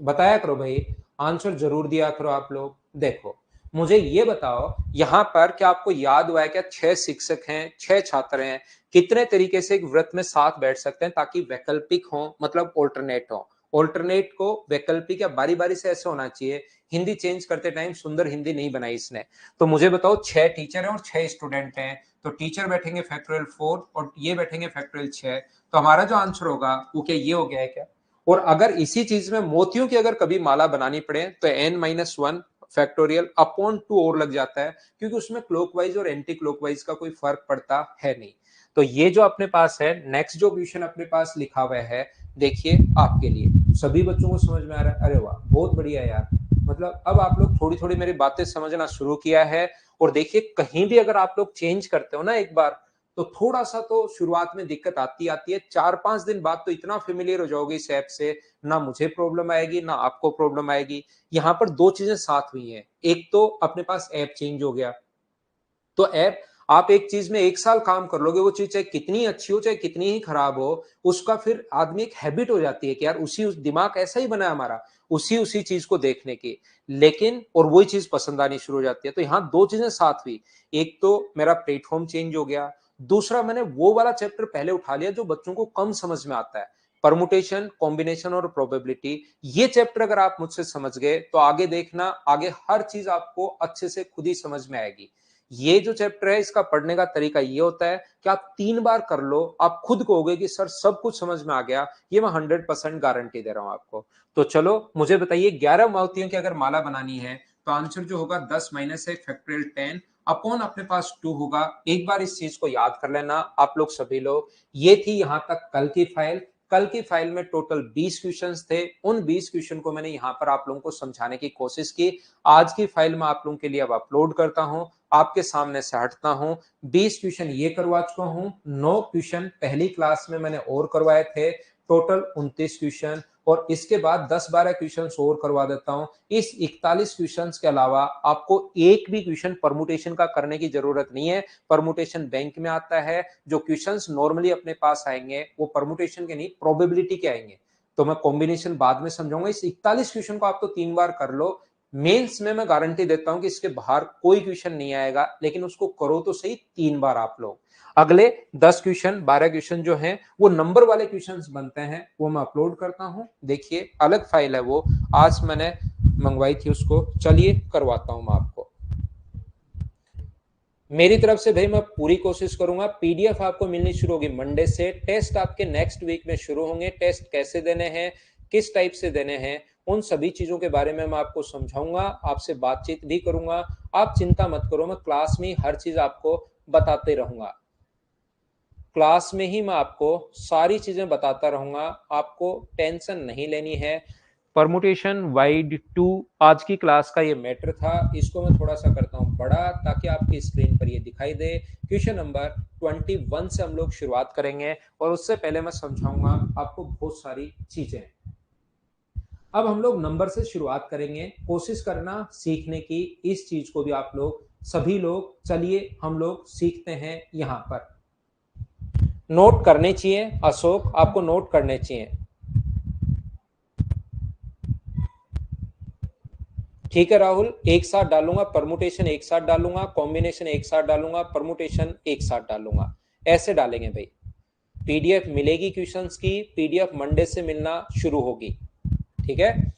बताया करो भाई, आंसर जरूर दिया करो आप लोग। देखो मुझे ये बताओ, यहां पर क्या आपको याद हुआ है क्या 6 शिक्षक हैं, 6 छात्र हैं, कितने तरीके से एक वृत्त में साथ बैठ सकते हैं ताकि वैकल्पिक हो, मतलब ऑल्टरनेट हो। ऑल्टरनेट को वैकल्पिक या बारी बारी से ऐसे होना चाहिए। हिंदी चेंज करते टाइम सुंदर हिंदी नहीं बनाई इसने। तो मुझे बताओ 6 टीचर हैं और 6 स्टूडेंट हैं, तो टीचर बैठेंगे फैक्टोरियल 4 और ये बैठेंगे फैक्टोरियल 6। तो हमारा जो आंसर होगा वो क्या ये हो गया है क्या? और अगर इसी चीज में मोतियों की अगर कभी माला बनानी पड़े तो n-1 फैक्टोरियल अपॉन 2 और लग जाता है, क्योंकि उसमें क्लॉकवाइज और एंटी क्लॉकवाइज का कोई फर्क पड़ता है नहीं। तो ये जो अपने पास है, नेक्स्ट जो क्वेश्चन अपने पास लिखा हुआ है, देखिए आपके लिए सभी बच्चों को समझ में आ रहा है? अरे वाह, बहुत बढ़िया यार। मतलब अब आप लोग थोड़ी थोड़ी मेरी बातें समझना शुरू किया है। और देखिए कहीं भी अगर आप लोग चेंज करते हो ना एक बार, तो थोड़ा सा तो शुरुआत में दिक्कत आती है। 4-5 दिन बाद तो इतना फेमिलियर हो जाओगे इस ऐप से, ना मुझे प्रॉब्लम आएगी ना आपको प्रॉब्लम आएगी। यहाँ पर दो चीजें साथ हुई हैं, एक तो अपने पास ऐप चेंज हो गया, तो ऐप आप एक चीज में 1 साल काम कर लोगे, वो चीज चाहे कितनी अच्छी हो चाहे कितनी ही खराब हो, उसका फिर आदमी एक हैबिट हो जाती है कि यार उस दिमाग ऐसा ही बना है हमारा, उसी चीज को देखने की। लेकिन और वही चीज पसंद आनी शुरू हो जाती है। तो यहाँ दो चीजें साथ हुई, एक तो मेरा प्लेटफॉर्म चेंज हो गया, दूसरा मैंने वो वाला चैप्टर पहले उठा लिया जो बच्चों को कम समझ में आता है, परमुटेशन, कॉम्बिनेशन और प्रोबेबिलिटी। ये चैप्टर अगर आप मुझसे समझ गए तो आगे देखना, आगे हर चीज आपको अच्छे से खुद ही समझ में आएगी। ये जो चैप्टर है इसका पढ़ने का तरीका ये होता है कि आप 3 बार कर लो, आप खुद कहोगे कि सर सब कुछ समझ में आ गया। ये मैं 100% गारंटी दे रहा हूं आपको। तो चलो मुझे बताइए 11 मोतियों की अगर माला बनानी है तो आंसर जो होगा 10 माइनस 1 फैक्टोरियल 10 अपॉन अपने पास 2 होगा। एक बार इस चीज को याद कर लेना आप लोग सभी लोग। ये थी यहां तक कल की फाइल। कल की फाइल में टोटल 20 क्वेश्चंस थे। उन 20 क्वेश्चन को मैंने यहां पर आप लोगों को समझाने की कोशिश की। आज की फाइल में आप लोगों के लिए अब अपलोड करता हूं, आपके सामने से हटता हूं। 20 क्वेश्चन ये करवा चुका हूं, 9 क्वेश्चन पहली क्लास में मैंने और करवाए थे, टोटल 29 क्वेश्चन। और इसके बाद 10-12 क्वेश्चन और करवा देता हूं। इस 41 क्वेश्चन के अलावा आपको एक भी क्वेश्चन परमुटेशन का करने की जरूरत नहीं है। परमुटेशन बैंक में आता है। जो क्वेश्चंस नॉर्मली अपने पास आएंगे वो परमुटेशन के नहीं, प्रोबेबिलिटी के आएंगे। तो मैं कॉम्बिनेशन बाद में समझाऊंगा। इस 41 क्वेश्चन को आप तो 3 बार कर लो। मेंस में मैं गारंटी देता हूं कि इसके बाहर कोई क्वेश्चन नहीं आएगा, लेकिन उसको करो तो सही 3 बार आप लोग। अगले 10 क्वेश्चन 12 क्वेश्चन जो हैं वो नंबर वाले क्वेश्चंस बनते हैं, वो मैं अपलोड करता हूं। देखिए अलग फाइल है वो, आज मैंने मंगवाई थी उसको। चलिए करवाता हूं मैं आपको। मेरी तरफ से भाई मैं पूरी कोशिश करूंगा। पीडीएफ आपको मिलनी शुरू होगी मंडे से। टेस्ट आपके नेक्स्ट वीक में शुरू होंगे। टेस्ट कैसे देने हैं, किस टाइप से देने हैं, उन सभी चीजों के बारे में मैं आपको समझाऊंगा, आपसे बातचीत भी करूंगा। आप चिंता मत करो, मैं क्लास में हर चीज आपको बताते रहूंगा। क्लास में ही मैं आपको सारी चीजें बताता रहूंगा, आपको टेंशन नहीं लेनी है। परमुटेशन वाइड 2 आज की क्लास का ये मैटर था। इसको मैं थोड़ा सा करता हूं बड़ा ताकि आपकी स्क्रीन पर ये दिखाई दे। क्वेश्चन नंबर 21 से हम लोग शुरुआत करेंगे और उससे पहले मैं समझाऊंगा आपको बहुत सारी चीजें। अब हम लोग नंबर से शुरुआत करेंगे। कोशिश करना सीखने की इस चीज को भी आप लोग सभी लोग। चलिए हम लोग सीखते हैं। यहां पर नोट करने चाहिए, अशोक आपको नोट करने चाहिए, ठीक है राहुल। एक साथ डालूंगा, परमुटेशन एक साथ डालूंगा, कॉम्बिनेशन एक साथ डालूंगा, परमुटेशन एक साथ डालूंगा, ऐसे डालेंगे भाई। पीडीएफ मिलेगी क्वेश्चंस की, पीडीएफ मंडे से मिलना शुरू होगी, ठीक है।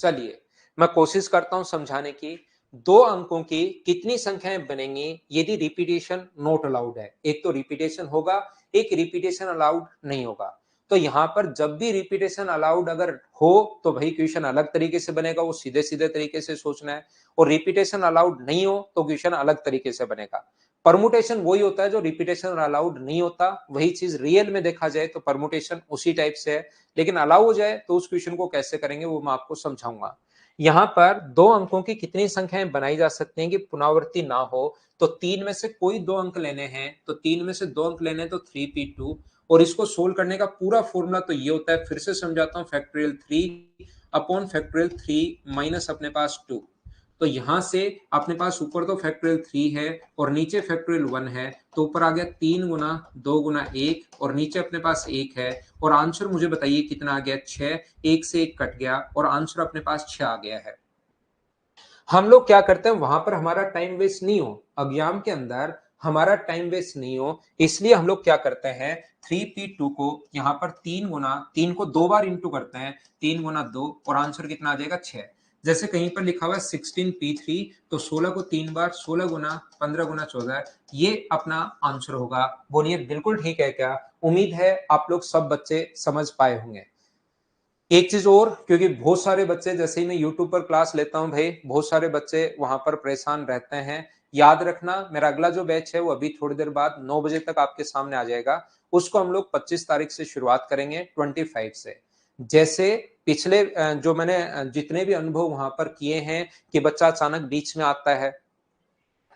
चलिए मैं कोशिश करता हूं समझाने की। 2 अंकों की कितनी संख्याएं बनेंगी यदि रिपीटेशन नॉट अलाउड है? एक तो रिपीटेशन होगा, एक रिपीटेशन अलाउड नहीं होगा। तो यहां पर जब भी रिपीटेशन अलाउड अगर हो तो भाई क्वेश्चन अलग तरीके से बनेगा, वो सीधे सीधे तरीके से सोचना है। और रिपीटेशन अलाउड नहीं हो तो क्वेश्चन अलग तरीके से बनेगा। परमुटेशन वही होता है जो रिपीटेशन अलाउड नहीं होता, वही चीज रियल में देखा जाए तो परमुटेशन उसी टाइप से है। लेकिन अलाउ हो जाए तो उस क्वेश्चन को कैसे करेंगे वो मैं आपको समझाऊंगा। यहां पर 2 अंकों की कितनी संख्याएं बनाई जा सकती हैं कि पुनरावृत्ति ना हो? तो 3 में से कोई 2 अंक लेने हैं, तो 3 में से 2 अंक लेने हैं तो 3p2। और इसको सोल्व करने का पूरा फॉर्मूला तो ये होता है, फिर से समझाता हूं, फैक्टोरियल 3 अपॉन फैक्टोरियल 3 माइनस अपने पास 2। तो यहां से अपने पास ऊपर तो फैक्टोरियल 3 है और नीचे फैक्टोरियल 1 है, तो ऊपर आ गया 3 गुना 2 गुना 1 और नीचे अपने पास 1 है। और आंसर मुझे बताइए कितना आ गया? 6। 1 से 1 कट गया और आंसर अपने पास 6 आ गया है। हम लोग क्या करते हैं, वहां पर हमारा टाइम वेस्ट नहीं हो, एग्जाम के अंदर हमारा टाइम वेस्ट नहीं हो, इसलिए हम लोग क्या करते हैं, 3p2 को यहाँ पर 3 को 2 बार इंटू करते हैं, 3 गुना 2, और आंसर कितना आ जाएगा 6। जैसे कहीं पर लिखा हुआ है 16p3, तो 16 को 3 बार, 16 गुना 15 गुना 14, ये अपना आंसर होगा। बोलिए बिल्कुल ठीक है क्या? उम्मीद है आप लोग सब बच्चे समझ पाए होंगे। एक चीज और, क्योंकि बहुत सारे बच्चे, जैसे ही मैं यूट्यूब पर क्लास लेता हूं भाई, बहुत सारे बच्चे वहां पर परेशान रहते हैं। याद रखना, मेरा अगला जो बैच है वो अभी थोड़ी देर बाद 9 बजे तक आपके सामने आ जाएगा। उसको हम लोग 25 तारीख से शुरुआत करेंगे, 25 से। जैसे पिछले जो मैंने जितने भी अनुभव वहां पर किए हैं कि बच्चा अचानक बीच में आता है,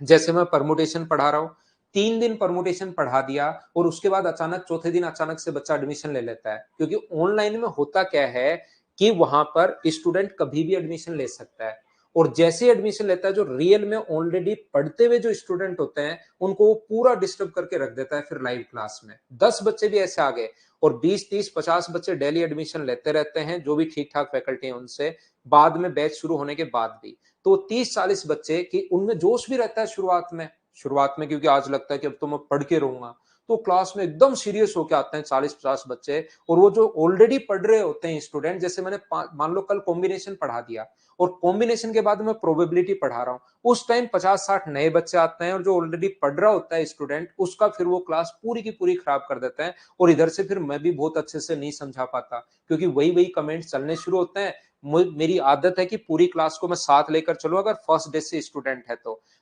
जैसे मैं परमुटेशन पढ़ा रहा हूं, 3 दिन परमुटेशन पढ़ा दिया और उसके बाद अचानक चौथे दिन अचानक से बच्चा एडमिशन ले लेता है। क्योंकि ऑनलाइन में होता क्या है कि वहां पर स्टूडेंट कभी भी एडमिशन ले सकता है, और जैसे एडमिशन लेता है, जो रियल में ऑलरेडी पढ़ते हुए जो स्टूडेंट होते हैं उनको वो पूरा डिस्टर्ब करके रख देता है। फिर लाइव क्लास में 10 बच्चे भी ऐसे आ गए, और 20 30 50 बच्चे डेली एडमिशन लेते रहते हैं, जो भी ठीक ठाक फैकल्टी है उनसे, बाद में बैच शुरू होने के बाद भी। तो 30 40 बच्चे कि उनमें जोश भी रहता है शुरुआत में, क्योंकि आज लगता है कि अब तो मैं पढ़ के रहूंगा, तो क्लास में एकदम सीरियस होके आते हैं 40 50 बच्चे। और वो जो ऑलरेडी पढ़ रहे होते हैं स्टूडेंट, जैसे मैंने मान लो कल कॉम्बिनेशन पढ़ा दिया, और कॉम्बिनेशन के बाद मैं प्रोबेबिलिटी पढ़ा रहा हूं, उस टाइम 50 60 नए बच्चे आते हैं, और जो ऑलरेडी पढ़ रहा होता है स्टूडेंट, उसका फिर वो क्लास पूरी की पूरी खराब कर देते हैं। और इधर से फिर मैं भी बहुत अच्छे से नहीं समझा पाता, क्योंकि वही वही कमेंट चलने शुरू होते हैं। मेरी आदत है कि पूरी क्लास को मैं साथ लेकर चलूं, अगर फर्स्ट डे से स्टूडेंट है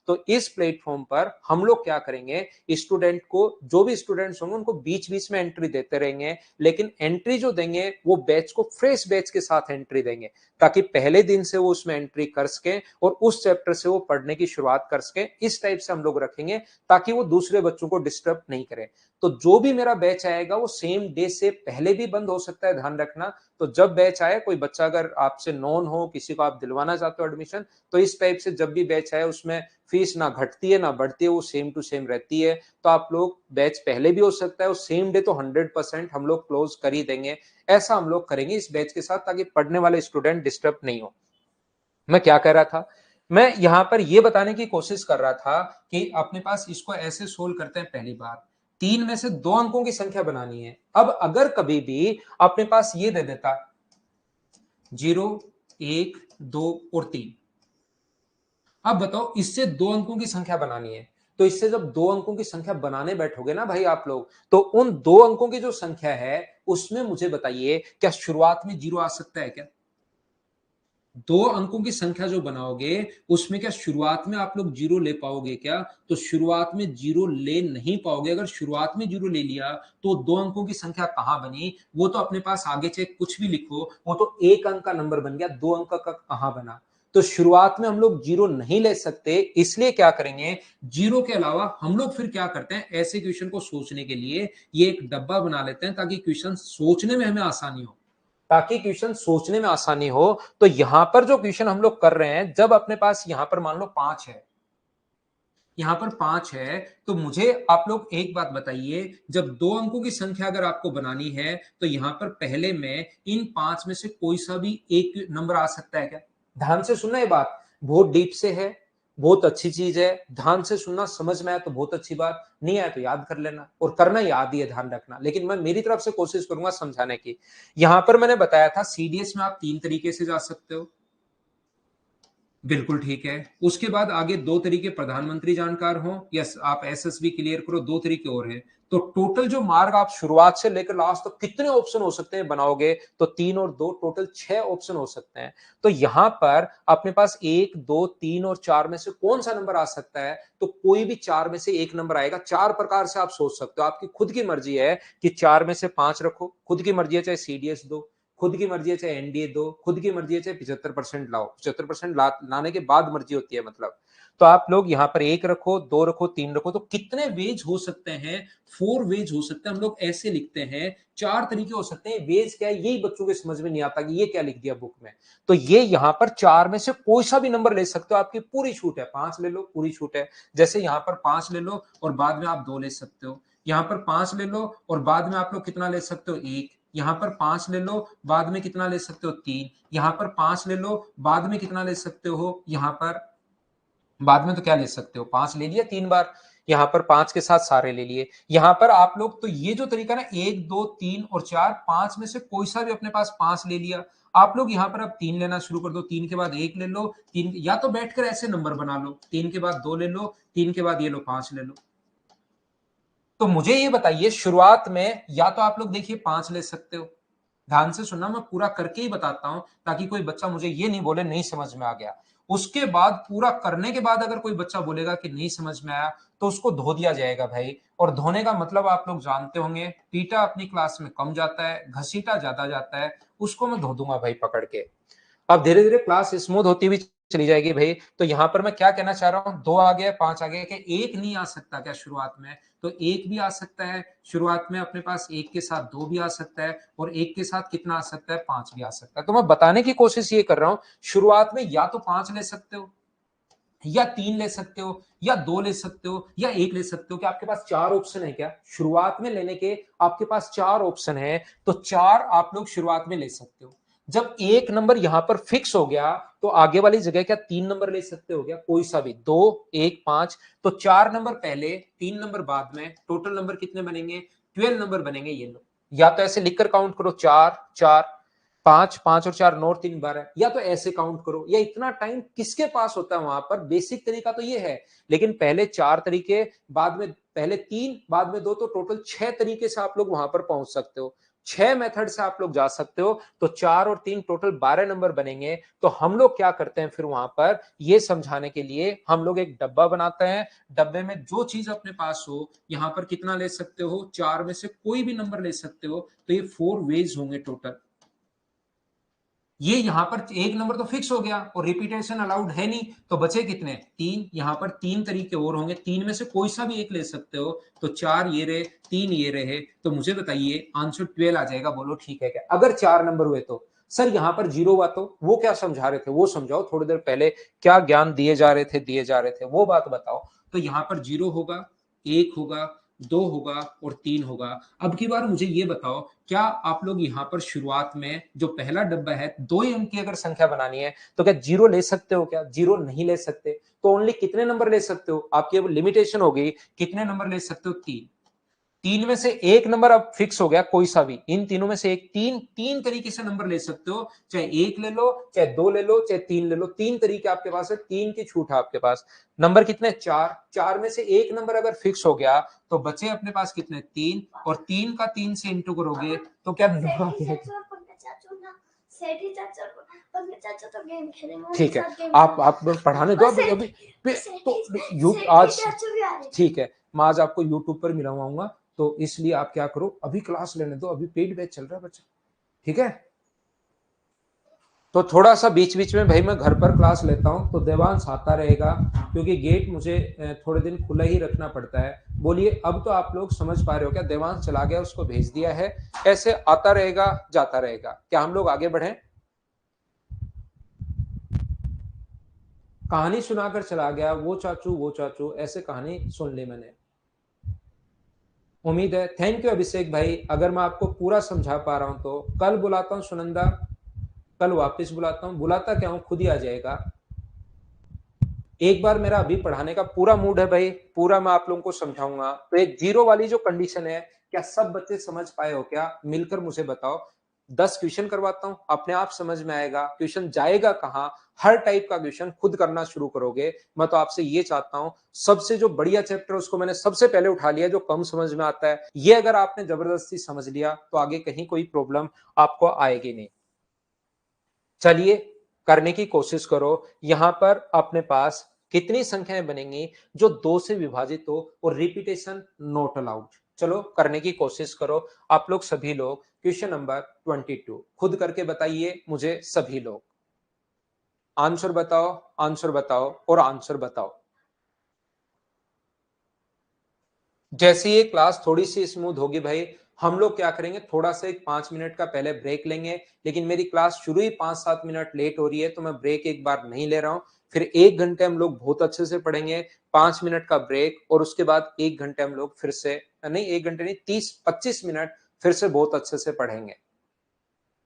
तो इस प्लेटफॉर्म पर हम लोग क्या करेंगे, स्टूडेंट को, जो भी स्टूडेंट्स होंगे उनको बीच बीच में एंट्री देते रहेंगे, लेकिन एंट्री जो देंगे वो बैच को फ्रेश बैच के साथ एंट्री देंगे, ताकि पहले दिन से वो उसमें एंट्री कर सके और उस चैप्टर से वो पढ़ने की शुरुआत कर सके। इस टाइप से हम लोग रखेंगे, ताकि वो दूसरे बच्चों को डिस्टर्ब नहीं करे। तो जो भी मेरा बैच आएगा वो सेम डे से पहले भी बंद हो सकता है, ध्यान रखना। तो जब बैच आए, कोई बच्चा अगर आपसे नॉन हो, किसी को आप दिलवाना चाहते हो एडमिशन, तो इस टाइप से जब भी बैच आए उसमें फीस ना घटती है ना बढ़ती है, वो सेम टू सेम रहती है। तो आप लोग, बैच पहले भी हो सकता है, और सेम डे तो 100% हम लोग क्लोज कर ही देंगे। ऐसा हम लोग करेंगे इस बैच के साथ, ताकि पढ़ने वाले स्टूडेंट डिस्टर्ब नहीं हो। मैं क्या कह रहा था, मैं यहां पर यह बताने की कोशिश कर रहा था कि अपने पास इसको ऐसे सोल्व करते हैं। पहली बात, 3 में से 2 अंकों की संख्या बनानी है। अब अगर कभी भी अपने पास ये दे देता 0 1 2 और 3, अब बताओ इससे 2 अंकों की संख्या बनानी है। तो इससे जब 2 अंकों की संख्या बनाने बैठोगे ना भाई आप लोग, तो उन 2 अंकों की जो संख्या है उसमें मुझे बताइए, क्या शुरुआत में 0 आ सकता है क्या? 2 अंकों की संख्या जो बनाओगे उसमें क्या शुरुआत में आप लोग 0 ले पाओगे क्या? तो शुरुआत में 0 ले नहीं पाओगे। अगर शुरुआत में 0 ले लिया तो 2 अंकों की संख्या कहां बनी? वो तो अपने पास आगे चाहे कुछ भी लिखो, वो तो 1 अंक का नंबर बन गया, 2 अंक का कहां बना? तो शुरुआत में हम लोग 0 नहीं ले सकते, इसलिए क्या करेंगे, 0 के अलावा हम लोग फिर क्या करते हैं, ऐसे क्वेश्चन को सोचने के लिए ये एक डब्बा बना लेते हैं, ताकि क्वेश्चन सोचने में हमें आसानी हो। ताकि क्वेश्चन सोचने में आसानी हो। तो यहां पर जो क्वेश्चन हम लोग कर रहे हैं, जब अपने पास यहां पर मान लो 5 है, यहां पर 5 है, तो मुझे आप लोग एक बात बताइए, जब 2 अंकों की संख्या अगर आपको बनानी है, तो यहां पर पहले में इन 5 में से कोई सा भी एक नंबर आ सकता है क्या? ध्यान से सुनना, ये बात बहुत डीप से है, बहुत अच्छी चीज है, ध्यान से सुनना, समझ में आया तो बहुत अच्छी बात, नहीं आया तो याद कर लेना, और करना याद ही है, ध्यान रखना। लेकिन मैं मेरी तरफ से कोशिश करूंगा समझाने की। यहां पर मैंने बताया था सीडीएस में आप 3 तरीके से जा सकते हो, बिल्कुल ठीक है। उसके बाद आगे 2 तरीके, प्रधानमंत्री जानकार हो या आप एसएसबी क्लियर करो, 2 तरीके और हैं। तो टोटल जो मार्क आप शुरुआत से लेकर लास्ट तक कितने ऑप्शन हो सकते हैं बनाओगे, तो 3 और 2 टोटल 6 ऑप्शन हो सकते हैं। तो यहां पर अपने पास 1 2 3 और 4 में से कौन सा नंबर आ सकता है? तो कोई भी 4 में से एक नंबर आएगा। 4 प्रकार से आप सोच सकते हो, आपकी खुद की मर्जी है कि 4 में से 5 रखो, खुद की मर्जी है चाहे सीडीएस दो, खुद की मर्जी है चाहे एनडीए दो, खुद की मर्जी है चाहे 75% लाओ, 75% लाने के बाद मर्जी होती है मतलब। तो आप लोग यहाँ पर 1 रखो, 2 रखो, 3 रखो, तो कितने वेज हो सकते हैं? 4 वेज हो सकते हैं। हम लोग ऐसे लिखते हैं, 4 तरीके हो सकते हैं। वेज क्या है, यही बच्चों के समझ में नहीं आता कि ये क्या लिख दिया बुक में। तो ये यहाँ पर 4 में से कोई सा भी नंबर ले सकते हो, आपकी पूरी छूट है। 5 ले लो, पूरी छूट है। जैसे यहाँ पर 5 ले लो और बाद में आप 2 ले सकते हो, यहाँ पर 5 ले लो और बाद में आप लोग कितना ले सकते हो, 1। यहाँ पर 5 ले लो, बाद में कितना ले सकते हो 3, यहाँ पर 5 ले लो, बाद में कितना ले सकते हो, यहाँ पर बाद में तो क्या ले सकते हो 5 ले लिया 3 बार, यहाँ पर 5 के साथ सारे ले लिए। यहाँ पर आप लोग तो ये जो तरीका ना 1 2 3 और 4, 5 में से कोई सा भी अपने पास 5 ले लिया। आप लोग यहाँ पर अब 3 लेना शुरू कर दो, 3 के बाद 1 ले लो, 3 या तो बैठकर ऐसे नंबर बना लो, 3 के बाद 2 ले लो, 3 के बाद ये लो 5 ले लो। तो मुझे ये बताइए शुरुआत में या तो आप लोग देखिए 5 ले सकते हो, ध्यान से सुनना, मैं पूरा करके ही बताता हूं ताकि कोई बच्चा मुझे ये नहीं बोले नहीं समझ में आ गया। उसके बाद पूरा करने के बाद अगर कोई बच्चा बोलेगा कि नहीं समझ में आया तो उसको धो दिया जाएगा भाई। और धोने का मतलब आप लोग जानते होंगे, पीटा अपनी क्लास में कम जाता है, घसीटा ज्यादा जाता है, उसको मैं धो दूंगा भाई पकड़ के। अब धीरे धीरे क्लास स्मूथ होती हुई चली जाएगी भाई। तो यहाँ पर मैं क्या कहना चाह रहा हूँ, 2 आ गया 5 आ गया, कि 1 नहीं आ सकता क्या शुरुआत में? तो 1 भी आ सकता है शुरुआत में, अपने पास 1 के साथ 2 भी आ सकता है, और 1 के साथ कितना आ सकता है 5 भी आ सकता है। तो मैं बताने की कोशिश ये कर रहा हूँ, शुरुआत में या तो 5 ले सकते हो, या 3 ले सकते हो, या 2 ले सकते हो, या 1 ले सकते हो। कि आपके पास 4 ऑप्शन है क्या शुरुआत में लेने के? आपके पास 4 ऑप्शन है, तो 4 आप लोग शुरुआत में ले सकते हो। जब एक नंबर यहां पर फिक्स हो गया तो आगे वाली जगह क्या 3 नंबर ले सकते हो क्या, कोई सा भी, 2 1 5। तो 4 नंबर पहले, 3 नंबर बाद में, टोटल नंबर कितने बनेंगे? 12 नंबर बनेंगे। ये लो, या तो ऐसे लिखकर काउंट करो, 4 4 5 5 और 4 9 और 3 12, या तो ऐसे काउंट करो। या इतना टाइम किसके पास होता है वहां पर? बेसिक तरीका तो ये है, लेकिन पहले 4 तरीके, बाद में पहले 3, बाद में 2, तो टोटल 6 तरीके से आप लोग वहां पर पहुंच सकते हो। 6 मेथड से आप लोग जा सकते हो। तो 4 और 3 टोटल 12 नंबर बनेंगे। तो हम लोग क्या करते हैं फिर वहां पर, ये समझाने के लिए हम लोग एक डब्बा बनाते हैं। डब्बे में जो चीज अपने पास हो, यहां पर कितना ले सकते हो, 4 में से कोई भी नंबर ले सकते हो। तो ये 4 वेज होंगे टोटल। ये यहां पर एक नंबर तो फिक्स हो गया और रिपीटेशन अलाउड है नहीं, तो बचे कितने? 3। यहां पर 3 तरीके और होंगे, 3 में से कोई सा भी एक ले सकते हो। तो 4 ये रहे, 3 ये रहे। तो मुझे बताइए आंसर 12 आ जाएगा। बोलो ठीक है क्या? अगर 4 नंबर हुए तो सर यहां पर 0 हुआ तो वो क्या समझा रहे थे, वो समझाओ। थोड़ी देर पहले क्या ज्ञान दिए जा रहे थे वो बात बताओ। तो यहां पर 0 होगा, 1 होगा, 2 होगा और 3 होगा। अब की बार मुझे ये बताओ, क्या आप लोग यहाँ पर शुरुआत में जो पहला डब्बा है, 2 अंक की अगर संख्या बनानी है तो क्या 0 ले सकते हो क्या? 0 नहीं ले सकते। तो ओनली कितने नंबर ले सकते हो? आपकी अब लिमिटेशन हो गई, कितने नंबर ले सकते हो? 3। 3 में से एक नंबर अब फिक्स हो गया, कोई सा भी, इन तीनों में से एक। 3 तरीके से नंबर ले सकते हो, चाहे 1 ले लो, चाहे 2 ले लो, चाहे 3 ले लो। 3 तरीके आपके पास है, 3 की छूट है आपके पास। नंबर कितने? 4। 4 में से एक नंबर अगर फिक्स हो गया तो बचे अपने पास कितने? 3। और 3 का 3 से इंटू करोगे तो क्या नंबर आ जाएगा? ठीक है, आप पढ़ाने दो अभी अभी। तो आज ठीक है, मैं आज आपको यूट्यूब पर मिलवाऊंगा, तो इसलिए आप क्या करो, अभी क्लास लेने दो, अभी पेड बैच चल रहा है बच्चा, ठीक है? तो थोड़ा सा बीच बीच में भाई मैं घर पर क्लास लेता हूं, तो देवांश आता रहेगा, क्योंकि गेट मुझे थोड़े दिन खुला ही रखना पड़ता है। बोलिए अब तो आप लोग समझ पा रहे हो क्या? देवांश चला गया, उसको भेज दिया है, ऐसे आता रहेगा जाता रहेगा। क्या हम लोग आगे बढ़े? कहानी सुनाकर चला गया, वो चाचू ऐसे कहानी सुन ली मैंने। उम्मीद है, थैंक यू अभिषेक भाई। अगर मैं आपको पूरा समझा पा रहा हूं तो कल बुलाता हूं सुनंदा, कल वापस बुलाता हूं। बुलाता क्या हूं, खुद ही आ जाएगा। एक बार मेरा अभी पढ़ाने का पूरा मूड है भाई, पूरा मैं आप लोगों को समझाऊंगा। तो एक 0 वाली जो कंडीशन है, क्या सब बच्चे समझ पाए हो क्या? मिलकर मुझे बताओ। 10 क्वेश्चन करवाता हूं, अपने आप समझ में आएगा। क्वेश्चन जाएगा कहां? हर टाइप का क्वेश्चन खुद करना शुरू करोगे। मैं तो आपसे ये चाहता हूं, सबसे जो बढ़िया चैप्टर उसको मैंने सबसे पहले उठा लिया, जो कम समझ में आता है। ये अगर आपने जबरदस्ती समझ लिया तो आगे कहीं कोई प्रॉब्लम आपको आएगी नहीं। चलिए करने की कोशिश करो। यहां पर अपने पास कितनी संख्याएं बनेंगी जो 2 से विभाजित हो और रिपीटेशन नॉट अलाउड? चलो करने की कोशिश करो आप लोग सभी लोग। क्वेश्चन नंबर 22 खुद करके बताइए मुझे सभी लोग। आंसर बताओ, आंसर बताओ और आंसर बताओ। जैसे ये क्लास थोड़ी सी स्मूथ होगी भाई, हम लोग क्या करेंगे, थोड़ा सा एक 5 मिनट का पहले ब्रेक लेंगे। लेकिन मेरी क्लास शुरू ही 5-7 मिनट लेट हो रही है, तो मैं ब्रेक एक बार नहीं ले रहा हूं। फिर 1 घंटे हम लोग बहुत अच्छे से पढ़ेंगे, 5 मिनट का ब्रेक, और उसके बाद 1 घंटे हम लोग फिर से, नहीं 1 घंटे नहीं, 30-25 मिनट फिर से बहुत अच्छे से पढ़ेंगे।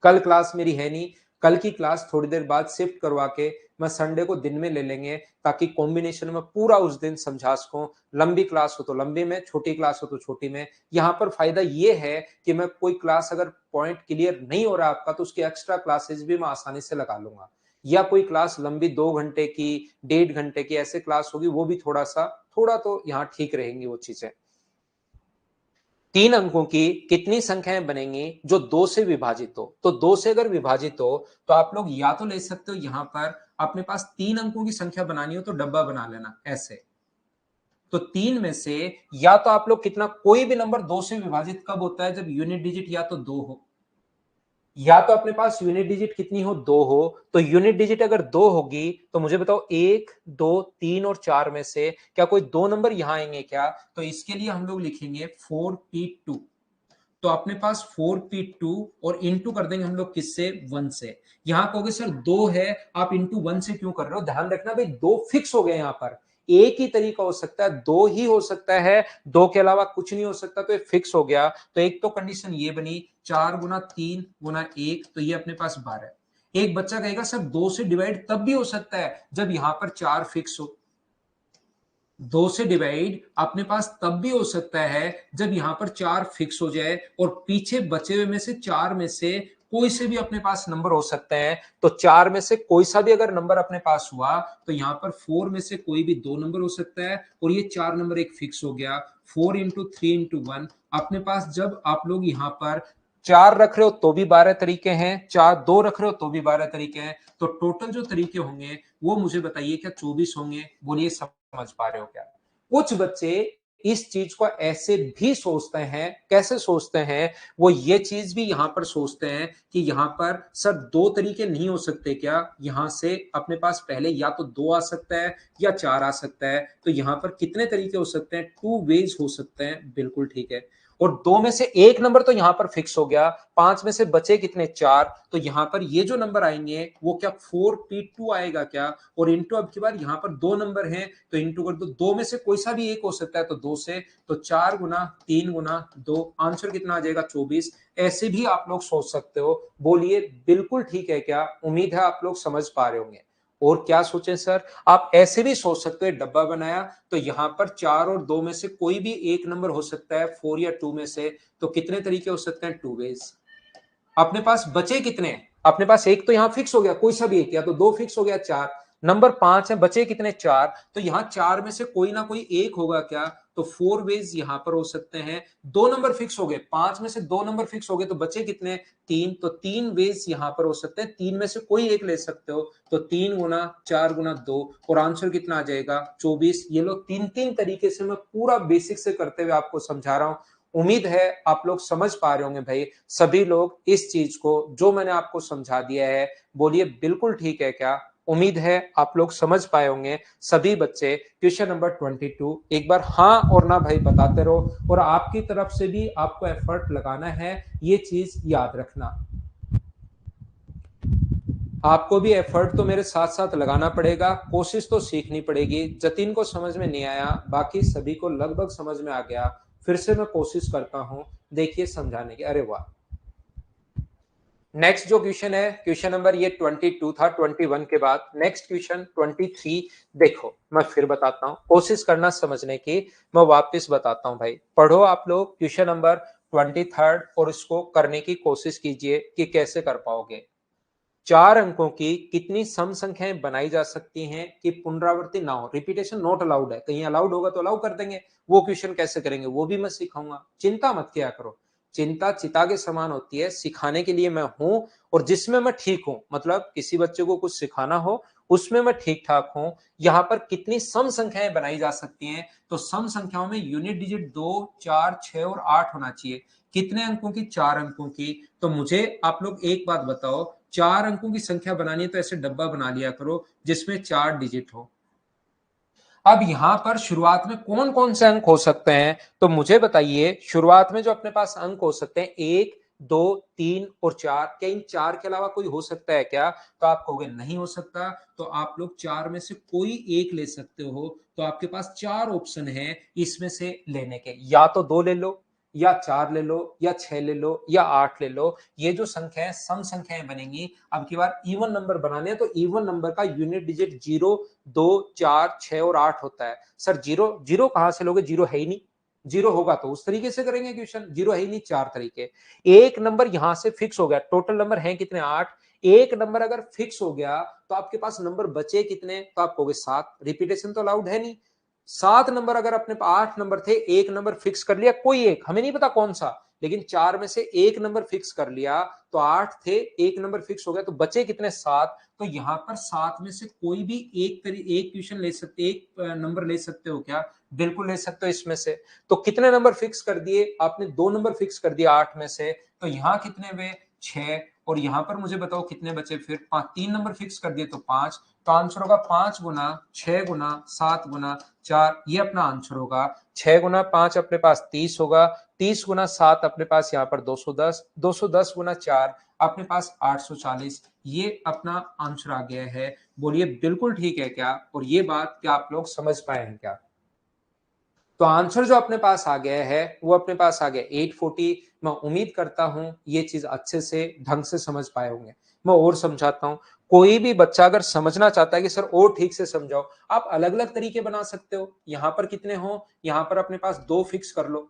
कल क्लास मेरी है नहीं, कल की क्लास थोड़ी देर बाद शिफ्ट करवा के मैं संडे को दिन में ले लेंगे, ताकि कॉम्बिनेशन में पूरा उस दिन समझा सकूं। लंबी क्लास हो तो लंबी में, छोटी क्लास हो तो छोटी में। यहाँ पर फायदा ये है कि मैं कोई क्लास अगर पॉइंट क्लियर नहीं हो रहा आपका, तो उसकी एक्स्ट्रा क्लासेस भी मैं आसानी से लगा लूंगा। या कोई क्लास लंबी 2 घंटे की, 1.5 घंटे की ऐसे क्लास होगी, वो भी थोड़ा तो यहाँ ठीक रहेंगी वो चीजें। 3 अंकों की कितनी संख्याएं बनेंगी जो 2 से विभाजित हो? तो 2 से अगर विभाजित हो तो आप लोग या तो ले सकते हो, यहां पर अपने पास 3 अंकों की संख्या बनानी हो तो डब्बा बना लेना ऐसे। तो 3 में से या तो आप लोग कितना, कोई भी नंबर 2 से विभाजित कब होता है? जब यूनिट डिजिट या तो 2 हो, या तो अपने पास यूनिट डिजिट कितनी हो? 2 हो। तो यूनिट डिजिट अगर 2 होगी तो मुझे बताओ 1, 2, 3 और 4 में से क्या कोई 2 नंबर यहां आएंगे क्या? तो इसके लिए हम लोग लिखेंगे 4p2। तो अपने पास 4p2 और इंटू कर देंगे हम लोग किससे? 1 से। यहां कहोगे सर 2 है, आप इंटू 1 से क्यों कर रहे हो? ध्यान रखना भाई, 2 फिक्स हो गए। यहां पर एक ही तरीका हो सकता है, 2 ही हो सकता है, 2 के अलावा कुछ नहीं हो सकता, तो ये फिक्स हो गया। तो एक तो कंडीशन ये बनी, 4 गुना 3 गुना 1, तो ये अपने पास 12। एक बच्चा कहेगा सर 2 से डिवाइड तब भी हो सकता है जब यहां पर 4 फिक्स हो। 2 से डिवाइड अपने पास तब भी हो सकता है जब यहां पर 4 फिक्स हो जाए, और पीछे बचे हुए में से 4 में से कोई से भी अपने पास नंबर हो सकते हैं। तो 4 में से कोई सा भी अगर नंबर अपने पास हुआ तो यहां पर 4 में से कोई भी 2 नंबर हो सकता है, और ये 4 नंबर एक फिक्स हो गया। 4 इंटू 3 इंटू 1 अपने पास, जब आप लोग यहां पर 4 रख रहे हो तो भी 12 तरीके हैं, 2 रख रहे हो तो भी 12 तरीके हैं। तो टोटल जो तरीके होंगे वो मुझे बताइए, क्या 24 होंगे? बोलिए, समझ पा रहे हो क्या? कुछ बच्चे इस चीज को ऐसे भी सोचते हैं। कैसे सोचते हैं? वो ये चीज भी यहां पर सोचते हैं कि यहां पर सर 2 तरीके नहीं हो सकते क्या? यहां से अपने पास पहले या तो 2 आ सकता है या 4 आ सकता है। तो यहां पर कितने तरीके हो सकते हैं? 2 वेज हो सकते हैं। बिल्कुल ठीक है। और 2 में से एक नंबर तो यहां पर फिक्स हो गया। 5 में से बचे कितने? 4। तो यहां पर ये जो नंबर आएंगे वो क्या 4p2 आएगा क्या? और इंटू, अब की बार यहां पर 2 नंबर हैं तो इंटू कर दो, 2 में से कोई सा भी एक हो सकता है तो 2 से। तो 4 गुना 3 गुना 2, आंसर कितना आ जाएगा? 24। ऐसे भी आप लोग सोच सकते हो। बोलिए, बिल्कुल ठीक है क्या? उम्मीद है आप लोग समझ पा रहे होंगे। और क्या सोचें सर? आप ऐसे भी सोच सकते हो, डब्बा बनाया तो यहां पर 4 और 2 में से कोई भी एक नंबर हो सकता है, 4 या 2 में से। तो कितने तरीके हो सकते हैं? 2 वेज। अपने पास बचे कितने? अपने पास एक तो यहां फिक्स हो गया, कोई सा भी एक, या तो 2 फिक्स हो गया, 4 नंबर 5 है, बचे कितने? 4। तो यहां 4 में से कोई ना कोई एक होगा क्या? तो 4 वेज यहां पर हो सकते हैं। 2 नंबर फिक्स हो गए, 5 में से 2 नंबर फिक्स हो गए, तो बचे कितने? 3। तो 3 वेज यहां पर हो सकते हैं, 3 में से कोई एक ले सकते हो। तो 3 गुना 4 गुना 2, और आंसर कितना आ जाएगा? 24। ये लो, 3 तरीके से मैं पूरा बेसिक से करते हुए आपको समझा रहा हूं। उम्मीद है आप लोग समझ पा रहे होंगे भाई। सभी लोग इस चीज को जो मैंने आपको समझा दिया है, बोलिए बिल्कुल ठीक है क्या? उम्मीद है आप लोग समझ पाए होंगे सभी बच्चे। क्वेश्चन नंबर 22 एक बार हाँ और ना भाई बताते रहो, और आपकी तरफ से भी आपको एफर्ट लगाना है, ये चीज याद रखना। आपको भी एफर्ट तो मेरे साथ साथ लगाना पड़ेगा, कोशिश तो सीखनी पड़ेगी। जतिन को समझ में नहीं आया, बाकी सभी को लगभग समझ में आ गया। फिर से मैं कोशिश करता हूं, देखिए समझाने की। अरे वाह! नेक्स्ट जो क्वेश्चन है, क्वेश्चन नंबर ये 22 था, 21 के बाद नेक्स्ट क्वेश्चन 23। देखो मैं फिर बताता हूं, कोशिश करना समझने की। मैं वापस बताता हूं भाई, पढ़ो आप लोग क्वेश्चन नंबर 23 और इसको करने की कोशिश कीजिए कि कैसे कर पाओगे। 4 अंकों की कितनी सम संख्याएं बनाई जा सकती हैं कि पुनरावृत्ति ना हो? रिपीटेशन नॉट अलाउड है, कहीं अलाउड होगा तो अलाउ कर देंगे। वो क्वेश्चन कैसे करेंगे वो भी मैं सिखाऊंगा, चिंता मत किया करो। चिंता चिता के समान होती है, सिखाने के लिए मैं हूं, और जिसमें मैं ठीक हूं, मतलब किसी बच्चे को कुछ सिखाना हो उसमें मैं ठीक ठाक हूं। यहां पर कितनी सम संख्याएं बनाई जा सकती हैं? तो सम संख्याओं में यूनिट डिजिट 2, 4, 6 और 8 होना चाहिए। कितने अंकों की? 4 अंकों की। तो मुझे आप लोग एक बात बताओ, 4 अंकों की संख्या बनानी है तो ऐसे डब्बा बना लिया करो जिसमें 4 डिजिट हो। अब यहां पर शुरुआत में कौन कौन से अंक हो सकते हैं? तो मुझे बताइए, शुरुआत में जो अपने पास अंक हो सकते हैं 1, 2, 3 और 4, क्या इन 4 के अलावा कोई हो सकता है क्या? तो आप कहोगे नहीं हो सकता। तो आप लोग 4 में से कोई एक ले सकते हो। तो आपके पास 4 ऑप्शन है इसमें से लेने के, या तो 2 ले लो, या 4 ले लो या 6 ले लो या 8 ले लो, ये जो संख्याएं सम संख्याएं बनेंगी, अब की बार इवन नंबर बनाने हैं तो इवन नंबर का यूनिट डिजिट 0, 2, 4, 6 और 8 होता है। सर जीरो जीरो कहां से लोगे, जीरो है ही नहीं। जीरो होगा तो उस तरीके से करेंगे क्वेश्चन, जीरो है ही नहीं, 4 तरीके। एक नंबर यहां से फिक्स हो गया, टोटल नंबर है कितने, 8। एक नंबर अगर फिक्स हो गया तो आपके पास नंबर बचे कितने, तो आप कहोगे 7, रिपीटेशन तो अलाउड है नहीं। 7 नंबर अगर अपने पास 8 नंबर थे, एक नंबर फिक्स कर लिया, कोई एक, हमें नहीं पता कौन सा, लेकिन 4 में से एक नंबर फिक्स कर लिया, तो 8 थे, एक नंबर फिक्स हो गया, तो बचे कितने, 7। तो यहां पर 7 में से कोई भी एक क्वेश्चन ले सकते, एक नंबर ले सकते हो क्या, बिल्कुल ले सकते हो इसमें से। तो कितने नंबर फिक्स कर दिए आपने, 2 नंबर फिक्स कर दिया 8 में से, तो यहां कितने हुए, 6। और यहां पर मुझे बताओ कितने बचे, फिर 3 नंबर फिक्स कर दिए तो 5। तो आंसर होगा 5 गुना 6 गुना 7 गुना 4, ये अपना आंसर होगा। 6 गुना 5 अपने पास 30 होगा, 30 गुना 7 अपने पास यहाँ पर 210, 210 गुना 4 अपने पास 840, ये अपना आंसर आ गया है। बोलिए बिल्कुल ठीक है क्या, और ये बात क्या आप लोग समझ पाए हैं क्या। तो आंसर जो अपने पास आ गया है वो अपने पास आ गया 840। मैं उम्मीद करता हूं ये चीज अच्छे से ढंग से समझ पाए होंगे। मैं और समझाता हूं, कोई भी बच्चा अगर समझना चाहता है कि सर और ठीक से समझाओ, आप अलग अलग तरीके बना सकते हो। यहां पर कितने हो, यहां पर अपने पास 2 फिक्स कर लो,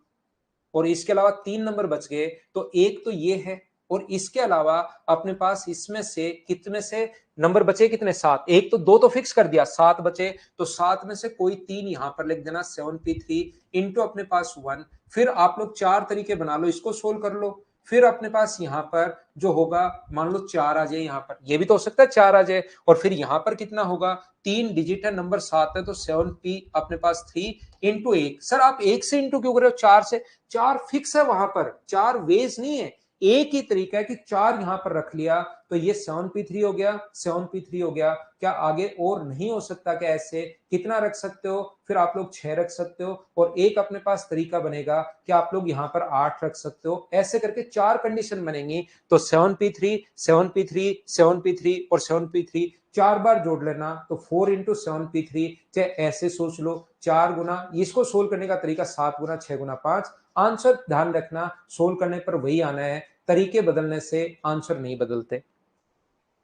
और इसके अलावा 3 नंबर बच गए, तो एक तो ये है, और इसके अलावा अपने पास इसमें से कितने से नंबर बचे, कितने, 7। एक तो 2 तो फिक्स कर दिया, 7 बचे, तो 7 में से कोई 3 यहां पर लिख देना, 7p3 इंटू अपने पास 1। फिर आप लोग 4 तरीके बना लो, इसको सोल्व कर लो। फिर अपने पास यहां पर जो होगा, मान लो 4 आ जाए, यहां पर ये भी तो हो सकता है 4 आ जाए, और फिर यहां पर कितना होगा, 3 डिजिट है, नंबर 7 है, तो 7p अपने पास 3 इंटू 1। सर आप 1 से इंटू क्यों कर रहे हो, 4 से, 4 फिक्स है वहां पर, 4 वेज नहीं है। एक ही तरीका है कि 4 यहां पर रख लिया, तो ये 7p3 हो गया, 7p3 हो गया। क्या आगे और नहीं हो सकता क्या, ऐसे कितना रख सकते हो, फिर आप लोग 6 रख सकते हो, और एक अपने पास तरीका बनेगा कि आप लोग यहां पर 8 रख सकते हो। ऐसे करके 4 कंडीशन बनेंगी। तो 7p3, 7p3, 7p3 और 7p3 4 बार जोड़ लेना, तो 4 इंटू 7p3, चाहे ऐसे सोच लो, 4 गुना, इसको सोल्व करने का तरीका 7 गुना 6 गुना 5। आंसर ध्यान रखना, सोल्व करने पर वही आना है, तरीके बदलने से आंसर नहीं बदलते।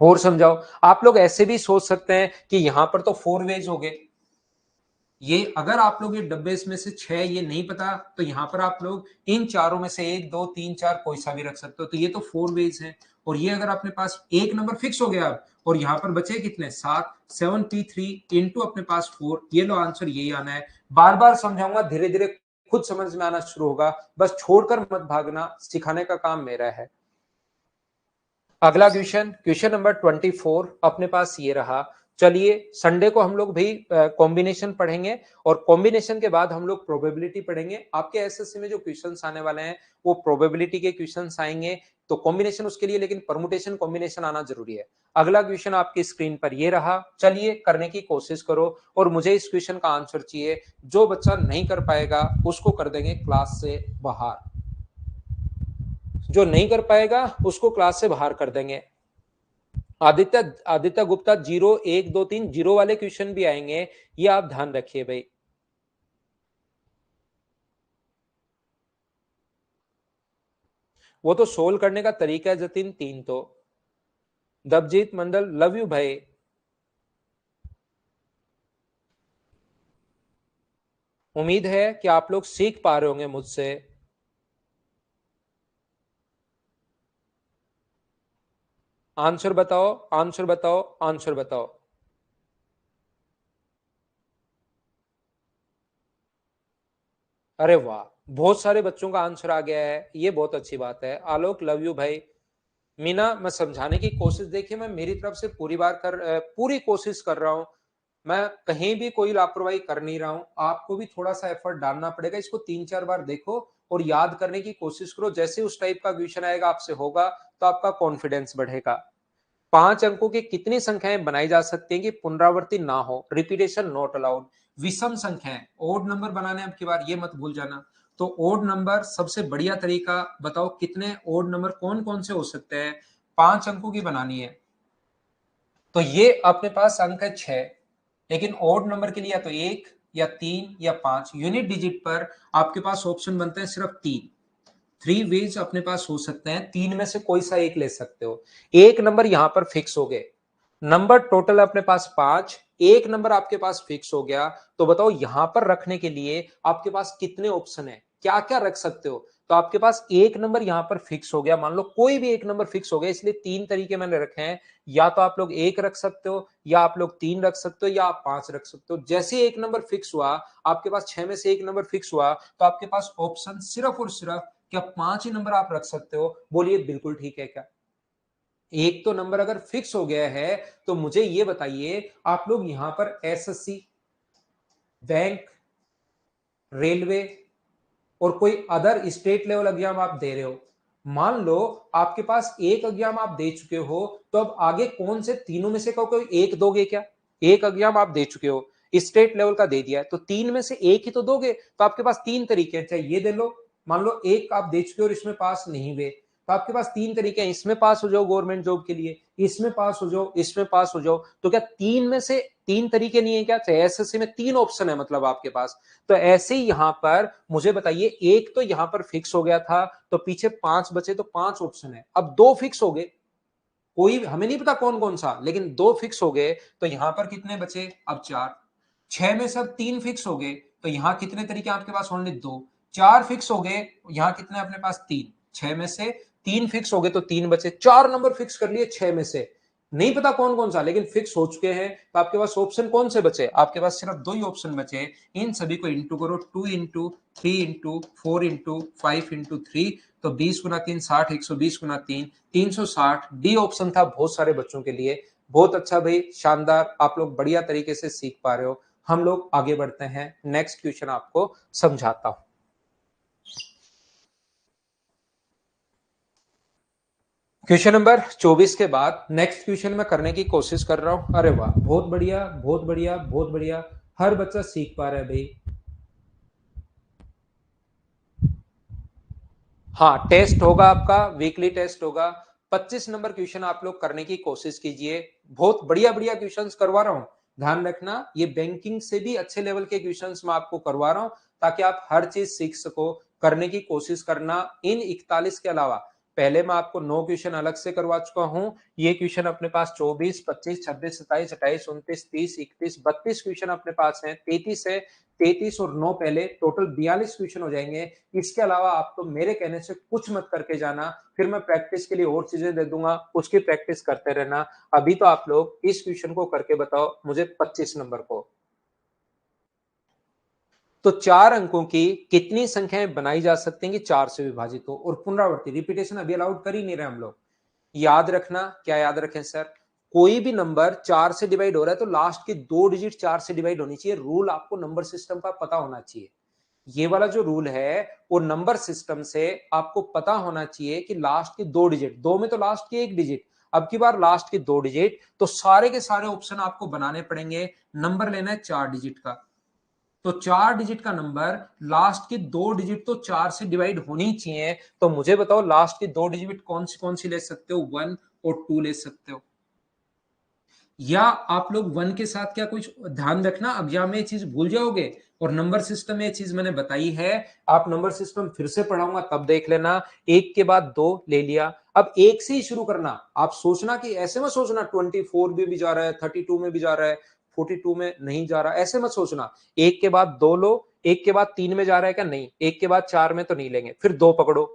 और समझाओ, आप लोग ऐसे भी सोच सकते हैं कि यहां पर तो 4 वेज हो गए, ये अगर आप लोग ये डब्बे में से 6 ये नहीं पता, तो यहां पर आप लोग इन चारों में से 1, 2, 3, 4 कोई सा भी रख सकते हो, तो ये तो 4 वेज है। और ये अगर अपने पास एक नंबर फिक्स हो गया अब, और यहां पर बचे कितने, 7, 7p3 इंटू अपने पास 4, ये लो आंसर यही आना है। बार बार समझाऊंगा, धीरे धीरे खुद समझ में आना शुरू होगा, बस छोड़कर मत भागना, सिखाने का काम मेरा है। अगला क्वेश्चन, क्वेश्चन नंबर 24 अपने पास ये रहा। चलिए संडे को हम लोग भी कॉम्बिनेशन पढ़ेंगे, और कॉम्बिनेशन के बाद हम लोग प्रोबेबिलिटी पढ़ेंगे। आपके एसएससी में जो क्वेश्चंस आने वाले हैं वो प्रोबेबिलिटी के क्वेश्चंस आएंगे, तो कॉम्बिनेशन उसके लिए, लेकिन परमुटेशन कॉम्बिनेशन आना जरूरी है। अगला क्वेश्चन आपकी स्क्रीन पर ये रहा, चलिए करने की कोशिश करो, और मुझे इस क्वेश्चन का आंसर चाहिए। जो बच्चा नहीं कर पाएगा उसको कर देंगे क्लास से बाहर, जो नहीं कर पाएगा उसको क्लास से बाहर कर देंगे। आदित्य आदित्य गुप्ता 0, 1, 2, 3 जीरो वाले क्वेश्चन भी आएंगे, ये आप ध्यान रखिए भाई। वो तो सोल्व करने का तरीका है जतिन, 3 तो। दबजीत मंडल लव यू भाई। उम्मीद है कि आप लोग सीख पा रहे होंगे मुझसे। आंसर बताओ, आंसर बताओ, आंसर बताओ। अरे वाह, बहुत सारे बच्चों का आंसर आ गया है, ये बहुत अच्छी बात है। आलोक लव यू भाई। मीना, मैं समझाने की कोशिश, देखिए मैं मेरी तरफ से पूरी कोशिश कर रहा हूं, मैं कहीं भी कोई लापरवाही कर नहीं रहा हूं। आपको भी थोड़ा सा एफर्ट डालना पड़ेगा, इसको 3-4 बार देखो और याद करने की कोशिश करो। जैसे उस टाइप का क्वेश्चन आएगा आपसे होगा, तो आपका कॉन्फिडेंस बढ़ेगा। 5 अंकों की कितनी संख्याएं बनाई जा सकती हैं कि पुनरावृत्ति ना हो, रिपीटेशन नॉट अलाउड। विषम संख्याएं, ओड नंबर बनाने अब की बार, ये मत भूल जाना। तो ओड नंबर सबसे बढ़िया तरीका बताओ, कितने ओड नंबर कौन कौन से हो सकते हैं, 5 अंकों की बनानी है। तो ये अपने पास अंक है 6, लेकिन ओड नंबर के लिए या तो 1 या 3 या 5, यूनिट डिजिट पर आपके पास ऑप्शन बनते हैं सिर्फ 3। 3 वेज अपने पास हो सकते हैं, 3 में से कोई सा एक ले सकते हो। एक नंबर यहां पर फिक्स हो गए, नंबर टोटल अपने पास 5, एक नंबर आपके पास फिक्स हो गया। तो बताओ यहां पर रखने के लिए आपके पास कितने ऑप्शन है, क्या क्या रख सकते हो। तो आपके पास एक नंबर यहां पर फिक्स हो गया, मान लो कोई भी एक नंबर फिक्स हो गया, इसलिए 3 तरीके मैंने रखे हैं। या तो आप लोग 1 रख सकते हो, या आप लोग 3 रख सकते हो, या आप 5 रख सकते हो। जैसे ही एक नंबर फिक्स हुआ, आपके पास 6 में से एक नंबर फिक्स हुआ, तो आपके पास ऑप्शन सिर्फ और सिर्फ क्या 5 ही नंबर आप रख सकते हो। बोलिए बिल्कुल ठीक है क्या? एक तो नंबर अगर फिक्स हो गया है, तो मुझे ये बताइए आप लोग यहां पर एसएससी, बैंक, रेलवे और कोई अदर स्टेट लेवल एग्जाम आप दे रहे हो, मान लो आपके पास एक एग्जाम आप दे चुके हो, तो अब आगे कौन से तीनों में से कोई एक दोगे क्या? एक एग्जाम आप दे चुके हो, स्टेट लेवल का दे दिया है, तो 3 में से एक ही तो दोगे। तो आपके पास 3 तरीके हैं, चाहे ये दे लो, मान लो एक आप दे चुके हो और इसमें पास नहीं हुए, तो आपके पास 3 तरीके हैं, इसमें पास हो जाओ गवर्नमेंट जॉब के लिए, इसमें पास हो जाओ, इसमें पास हो जाओ। तो क्या 3 में से 3 तरीके नहीं है क्या? चाहे एसएससी में 3 ऑप्शन है मतलब आपके पास। तो ऐसे ही यहां पर मुझे बताइए, एक तो यहां पर फिक्स हो गया था, तो पीछे 5 बचे, तो 5 ऑप्शन है। अब 2 फिक्स हो गए, कोई हमें नहीं पता कौन कौन सा, लेकिन 2 फिक्स हो गए, तो यहां पर कितने बचे? अब 4। 6 में सब 3 फिक्स हो गए, तो यहां कितने तरीके आपके पास? ओनली 2। 4 फिक्स हो गए, यहां कितने अपने पास? 3। 6 में से 3 फिक्स हो गए, तो 3 बचे। 4 नंबर फिक्स कर लिए 6 में से, नहीं पता कौन कौन सा, लेकिन फिक्स हो चुके हैं। तो आपके पास ऑप्शन कौन से बचे? आपके पास सिर्फ 2 ही ऑप्शन बचे। इन सभी को इंटू करो, 2 इंटू 3 इंटू 4 इंटू 5 इंटू 3, तो 20 गुना 3 60, 120 गुना 3 360। डी ऑप्शन था बहुत सारे बच्चों के लिए। बहुत अच्छा भाई, शानदार, आप लोग बढ़िया तरीके से सीख पा रहे हो। हम लोग आगे बढ़ते हैं, नेक्स्ट क्वेश्चन आपको समझाता हूं। क्वेश्चन नंबर 24 के बाद नेक्स्ट क्वेश्चन मैं करने की कोशिश कर रहा हूं। अरे वाह, बहुत बढ़िया बहुत बढ़िया बहुत बढ़िया, हर बच्चा सीख पा रहा है भाई। हाँ, टेस्ट होगा आपका, वीकली टेस्ट होगा। 25 नंबर क्वेश्चन आप लोग करने की कोशिश कीजिए। बहुत बढ़िया बढ़िया क्वेश्चंस करवा रहा हूं, ध्यान रखना। ये बैंकिंग से भी अच्छे लेवल के क्वेश्चंस मैं आपको करवा रहा हूं, ताकि आप हर चीज सीख सको। करने की कोशिश करना। इन 41 के अलावा पहले मैं आपको 9 क्वेश्चन अलग से करवा चुका हूं। ये क्वेश्चन अपने पास 24, 25, 26, 27, 28, 29, 30, 31, 32 क्वेश्चन अपने पास हैं। 33 है, 33 और 9 पहले, टोटल 42 क्वेश्चन हो जाएंगे। इसके अलावा आप तो मेरे कहने से कुछ मत करके जाना, फिर मैं प्रैक्टिस के लिए और चीजें दे दूंगा, उसकी प्रैक्टिस करते रहना। अभी तो आप लोग इस क्वेश्चन को करके बताओ मुझे 25 नंबर को। तो 4 अंकों की कितनी संख्याएं बनाई जा सकती हैं कि 4 से विभाजित हो? और पुनरावृत्ति, रिपीटेशन अभी अलाउड कर ही नहीं रहे हम लोग। याद रखना, क्या याद रखें सर? कोई भी नंबर 4 से डिवाइड हो रहा है, तो लास्ट की 2 डिजिट 4 से डिवाइड होनी चाहिए। रूल आपको नंबर सिस्टम का पता होना चाहिए। ये वाला जो रूल है, वो नंबर सिस्टम से आपको पता होना चाहिए कि लास्ट की 2 डिजिट, 2 में तो लास्ट की 1 डिजिट, अब की बार लास्ट की 2 डिजिट, तो सारे के सारे ऑप्शन आपको बनाने पड़ेंगे। नंबर लेना है 4 डिजिट का, तो 4 डिजिट का नंबर, लास्ट की 2 डिजिट तो 4 से डिवाइड होनी चाहिए। तो मुझे बताओ लास्ट की 2 डिजिट कौन सी ले सकते हो? 1 और 2 ले सकते हो। या आप लोग 1 के साथ क्या कुछ ध्यान रखना, एग्जाम में ये चीज भूल जाओगे। और नंबर सिस्टम में ये चीज मैंने बताई है, आप नंबर सिस्टम फिर से पढ़ाऊंगा तब देख लेना। एक के बाद 2 ले लिया, अब एक से ही शुरू करना। आप सोचना कि ऐसे मत सोचना 24 में भी जा रहा है, 32 में भी जा रहा है, 42 में नहीं जा रहा, ऐसे मत सोचना। एक के बाद 2 लो, एक के बाद 3 में जा रहा है क्या? नहीं। एक के बाद 4 में तो नहीं लेंगे, फिर 2 पकड़ो।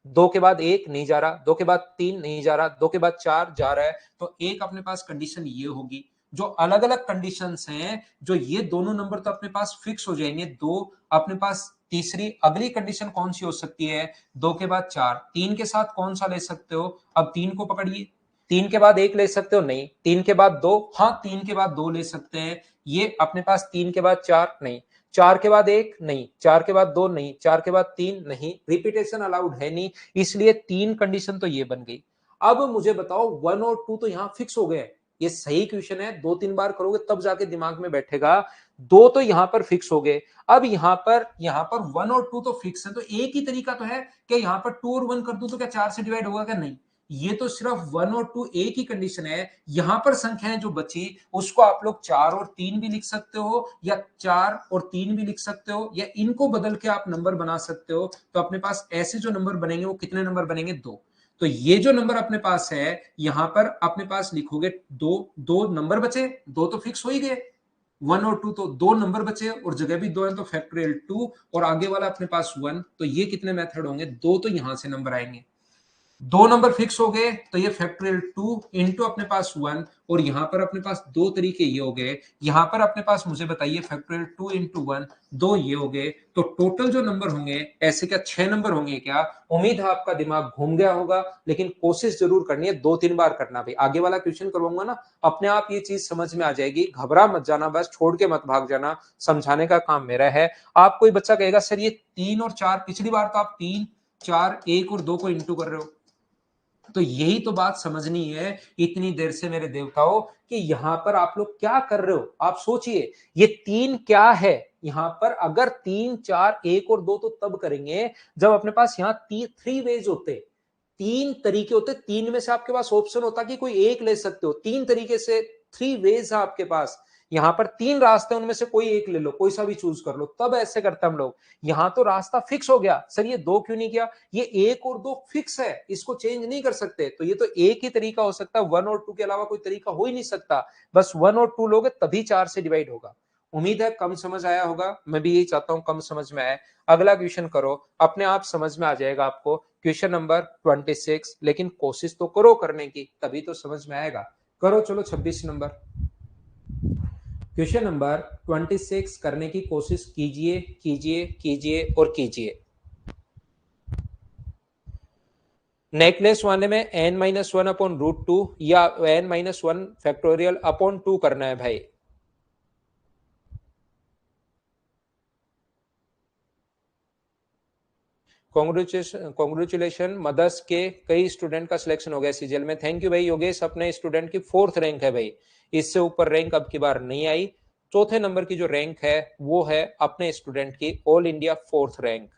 2 के बाद 1 नहीं जा रहा, 2 के बाद 3 नहीं जा रहा, 2 के बाद 4 जा रहा है, तो एक अपने पास कंडीशन ये होगी। जो अलग अलग कंडीशंस हैं, जो ये दोनों नंबर तो अपने पास फिक्स हो जाएंगे, 2 अपने पास। तीसरी अगली कंडीशन कौन सी हो सकती है? 2 के बाद 4, 3 के साथ कौन सा ले सकते हो? अब 3 को पकड़िए। 3 के बाद 1 ले सकते हो? नहीं। 3 के बाद 2, हाँ 3 के बाद 2 ले सकते हैं। ये अपने पास 3 के बाद 4 नहीं, 4 के बाद 1 नहीं, 4 के बाद 2 नहीं, 4 के बाद 3 नहीं, रिपीटेशन अलाउड है नहीं, इसलिए 3 कंडीशन तो ये बन गई। अब मुझे बताओ 1 और 2 तो यहां फिक्स हो गए, ये सही क्वेश्चन है, 2-3 बार करोगे तब जाके दिमाग में बैठेगा। 2 तो यहां पर फिक्स हो गए। अब यहां पर 1 और 2 तो फिक्स है, तो एक ही तरीका तो है कि यहां पर 2 और 1 कर दूं तो क्या 4 से डिवाइड होगा क्या? नहीं। ये तो सिर्फ 1 और 2 एक ही कंडीशन है। यहां पर संख्याएं जो बची उसको आप लोग 4 और 3 भी लिख सकते हो, या 4 और 3 भी लिख सकते हो, या इनको बदल के आप नंबर बना सकते हो। तो अपने पास ऐसे जो नंबर बनेंगे वो कितने नंबर बनेंगे? 2। तो ये जो नंबर अपने पास है यहां पर अपने पास लिखोगे 2, 2 नंबर बचे, 2 तो फिक्स हो ही गए, 1 और 2 तो 2 नंबर बचे और जगह भी 2 है तो फैक्टोरियल 2, और आगे वाला अपने पास 1। तो ये कितने मेथड होंगे? 2 तो यहां से नंबर आएंगे, 2 नंबर फिक्स हो गए तो ये फैक्टोरियल 2 इंटू अपने पास 1, और यहां पर अपने पास दो तरीके ये हो गए। यहां पर अपने पास मुझे बताइए फैक्टोरियल 2 इंटू 1, दो ये हो गए, तो टोटल जो नंबर होंगे ऐसे क्या 6 नंबर होंगे क्या? उम्मीद है आपका दिमाग घूम गया होगा, लेकिन कोशिश जरूर करनी है, 2-3 बार करना भाई। आगे वाला क्वेश्चन करवाऊंगा ना, अपने आप ये चीज समझ में आ जाएगी, घबरा मत जाना, बस छोड़ के मत भाग जाना, समझाने का काम मेरा है। आप कोई बच्चा कहेगा सर ये 3 और 4, पिछली बार तो आप 3, 4, 1 और 2 को इंटू कर रहे हो, तो यही तो बात समझनी है इतनी देर से मेरे देवताओं, कि यहां पर आप लोग क्या कर रहे हो। आप सोचिए ये 3 क्या है यहां पर? अगर 3, 4, 1 और 2 तो तब करेंगे जब अपने पास यहाँ 3 वेज होते, 3 तरीके होते, 3 में से आपके पास ऑप्शन होता कि कोई एक ले सकते हो, 3 तरीके से 3 वेज है आपके पास। यहां पर 3 रास्ते, उनमें से कोई एक ले लो, कोई सा भी चूज कर लो, तब ऐसे करते हम लोग। यहां तो रास्ता फिक्स हो गया, सर ये 2 क्यों नहीं किया? ये 1 और 2 फिक्स है, इसको चेंज नहीं कर सकते, तो ये तो एक ही तरीका हो सकता है, 1 और 2 के अलावा कोई तरीका हो ही नहीं सकता। बस 1 और 2 लोगे तभी 4 से डिवाइड होगा। उम्मीद है कम समझ आया होगा, मैं भी यही चाहता हूं कम समझ में आए। अगला क्वेश्चन करो, अपने आप समझ में आ जाएगा आपको। क्वेश्चन नंबर 26, लेकिन कोशिश तो करो करने की, तभी तो समझ में आएगा। करो चलो 26 नंबर। क्वेश्चन नंबर 26 करने की कोशिश कीजिए कीजिए कीजिए और कीजिए। नेकलेस वाले में n-1/√2 या n-1 फैक्टोरियल अपॉन 2 करना है भाई। कॉन्ग्रेचुलेशन मदर्स के कई स्टूडेंट का सिलेक्शन हो गया सीजीएल में, थैंक यू भाई योगेश। अपने स्टूडेंट की 4th रैंक है भाई, इससे ऊपर रैंक अब की बार नहीं आई। चौथे नंबर की जो रैंक है वो है अपने स्टूडेंट की all India 4th rank.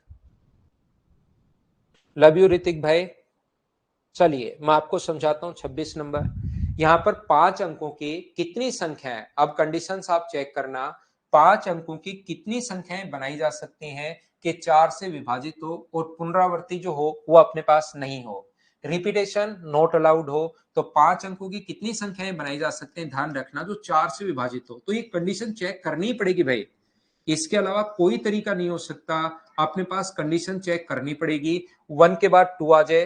Love you Hrithik भाई। चलिए मैं आपको समझाता हूं 26 नंबर। यहां पर 5 अंकों की कितनी संख्याएं, अब कंडीशंस आप चेक करना, 5 अंकों की कितनी संख्याएं बनाई जा सकती हैं कि 4 से विभाजित हो और पुनरावृत्ति जो हो वो अपने पास नहीं हो, रिपीटेशन नॉट अलाउड हो। तो 5 अंकों की कितनी संख्याएं बनाई जा सकते हैं, ध्यान रखना, जो 4 से विभाजित हो। तो ये कंडीशन चेक करनी ही पड़ेगी भाई, इसके अलावा कोई तरीका नहीं हो सकता। अपने पास कंडीशन चेक करनी पड़ेगी। 1 के बाद 2 आ जाए,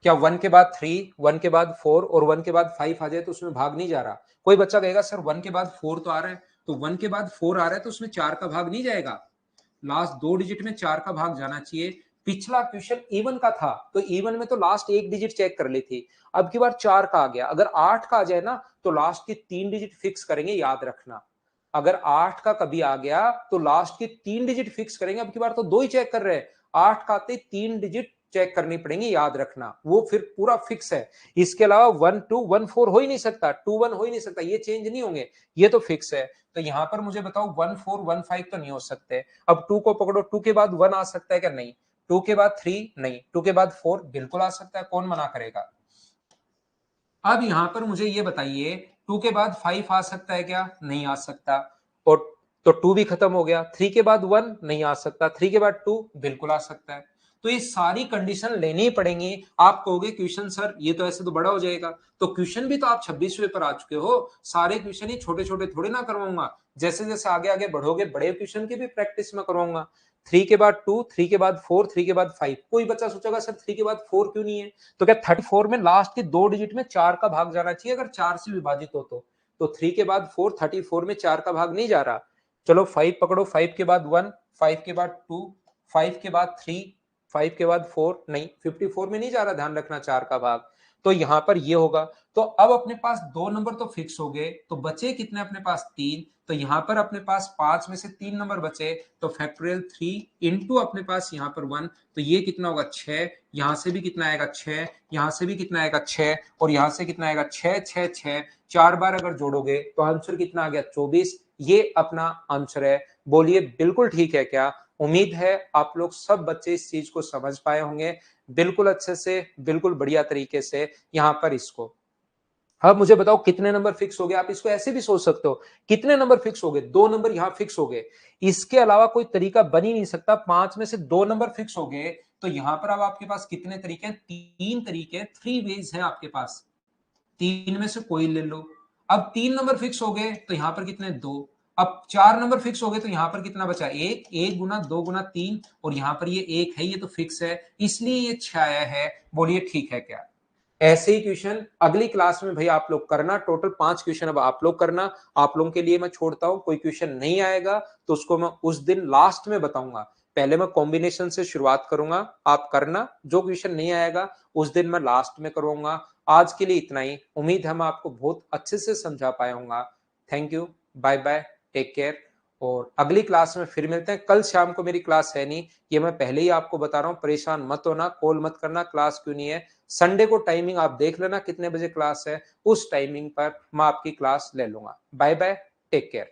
क्या 1 के बाद 3, 1 के बाद 4 और 1 के बाद 5 आ जाए तो उसमें भाग नहीं जा रहा? कोई बच्चा कहेगा सर 1 के बाद 4 तो आ रहा है, तो 1 के बाद 4 आ रहा है तो उसमें 4 का भाग नहीं जाएगा? लास्ट 2 डिजिट में 4 का भाग जाना चाहिए। पिछला क्वेश्चन इवन का था तो इवन में तो लास्ट 1 डिजिट चेक कर ली थी, अब की बार 4 का आ गया। अगर 8 का आ जाए ना तो लास्ट की 3 डिजिट फिक्स करेंगे, याद रखना। अगर 8 का कभी आ गया तो लास्ट की 3 डिजिट फिक्स करेंगे, अब की बार तो 2 ही चेक कर रहे हैं, 8 का आते 3 डिजिट चेक करनी पड़ेंगी, याद रखना, वो फिर पूरा फिक्स है। इसके अलावा 1 2 1 4 हो ही नहीं सकता, 2 1 हो ही नहीं सकता, ये चेंज नहीं होंगे, ये तो फिक्स है। तो यहां पर मुझे बताओ 1 4 1 5 तो नहीं हो सकते। अब 2 को पकड़ो, 2 के बाद 1 आ सकता है क्या? नहीं। 2 के बाद 3 नहीं, 2 के बाद 4 बिल्कुल आ सकता है, कौन मना करेगा? अब यहां पर मुझे ये बताइए 2 के बाद 5 आ सकता है क्या? नहीं आ सकता। और तो 2 भी खत्म हो गया। 3 के बाद 1 नहीं आ सकता, 3 के बाद 2 बिल्कुल आ सकता है। तो ये सारी कंडीशन लेनी ही पड़ेंगी। आप कहोगे क्वेश्चन सर ये तो ऐसे तो बड़ा हो जाएगा, तो क्वेश्चन भी तो आप 26वें पर आ चुके हो, सारे क्वेश्चन ही छोटे छोटे थोड़े ना करवाऊंगा, जैसे जैसे आगे आगे बढ़ोगे बड़े क्वेश्चन की भी प्रैक्टिस में करवाऊंगा। 3 के बाद 2, 3 के बाद 4, 3 के बाद 5। कोई बच्चा सोचेगा सर 3 के बाद 4 क्यों नहीं है? तो क्या 34 में लास्ट के 2 डिजिट में 4 का भाग जाना चाहिए अगर 4 से विभाजित हो तो 3 के बाद 4, 34 में 4 का भाग नहीं जा रहा। चलो 5 पकड़ो, 5 के बाद 1, 5 के बाद 2, 5 के बाद 3, 5 के बाद 4 नहीं, 54 में नहीं जा रहा, ध्यान रखना 4 का भाग। तो यहां पर ये होगा। तो अब अपने पास 2 नंबर तो फिक्स हो गए, तो बचे कितने अपने पास? 3। तो यहां पर अपने पास 5 में से 3 नंबर बचे, तो फैक्टोरियल 3 इंटू अपने पास यहां पर 1, तो ये कितना होगा? 6। यहां से भी कितना आएगा? 6। यहां से भी कितना आएगा? 6। और यहां से कितना आएगा? 6 6 6, 4 बार अगर जोड़ोगे तो आंसर कितना आ गया? 24। ये अपना आंसर है। बोलिए बिल्कुल ठीक है क्या? उम्मीद है आप लोग सब बच्चे इस चीज को समझ पाए होंगे बिल्कुल अच्छे से, बिल्कुल बढ़िया तरीके से। यहाँ पर इसको अब मुझे बताओ कितने नंबर फिक्स हो गए। आप इसको ऐसे भी सोच सकते हो, कितने नंबर फिक्स हो गए, 2 नंबर यहां फिक्स हो गए, इसके अलावा कोई तरीका बन ही नहीं सकता। 5 में से 2 नंबर फिक्स हो गए तो यहां पर अब आपके पास कितने तरीके हैं, 3 तरीके, 3 वेज हैं आपके पास, 3 में से कोई ले लो। अब 3 नंबर फिक्स हो गए तो यहां पर कितने, 2। अब 4 नंबर फिक्स हो गए तो यहां पर कितना बचा, 1, 1 गुना 2 गुना 3, और यहां पर ये 1 है, ये तो फिक्स है, इसलिए ये 6 आया है। बोलिए ठीक है क्या। ऐसे ही क्वेश्चन अगली क्लास में भाई आप लोग करना, टोटल 5 क्वेश्चन अब आप लोग करना। आप लोगों के लिए मैं छोड़ता हूं, कोई क्वेश्चन नहीं आएगा तो उसको मैं उस दिन लास्ट में बताऊंगा। पहले मैं कॉम्बिनेशन से शुरुआत करूंगा, आप करना, जो क्वेश्चन नहीं आएगा उस दिन मैं लास्ट में करूंगा। आज के लिए इतना ही, उम्मीद है मैं आपको बहुत अच्छे से समझा पाया हूँ। Thank you, bye bye, take care, और अगली क्लास में फिर मिलते हैं। कल शाम को मेरी क्लास है नहीं, ये मैं पहले ही आपको बता रहा हूँ, परेशान मत होना, कॉल मत करना क्लास क्यों नहीं है। संडे को टाइमिंग आप देख लेना कितने बजे क्लास है, उस टाइमिंग पर मैं आपकी क्लास ले लूंगा। Bye bye, take care.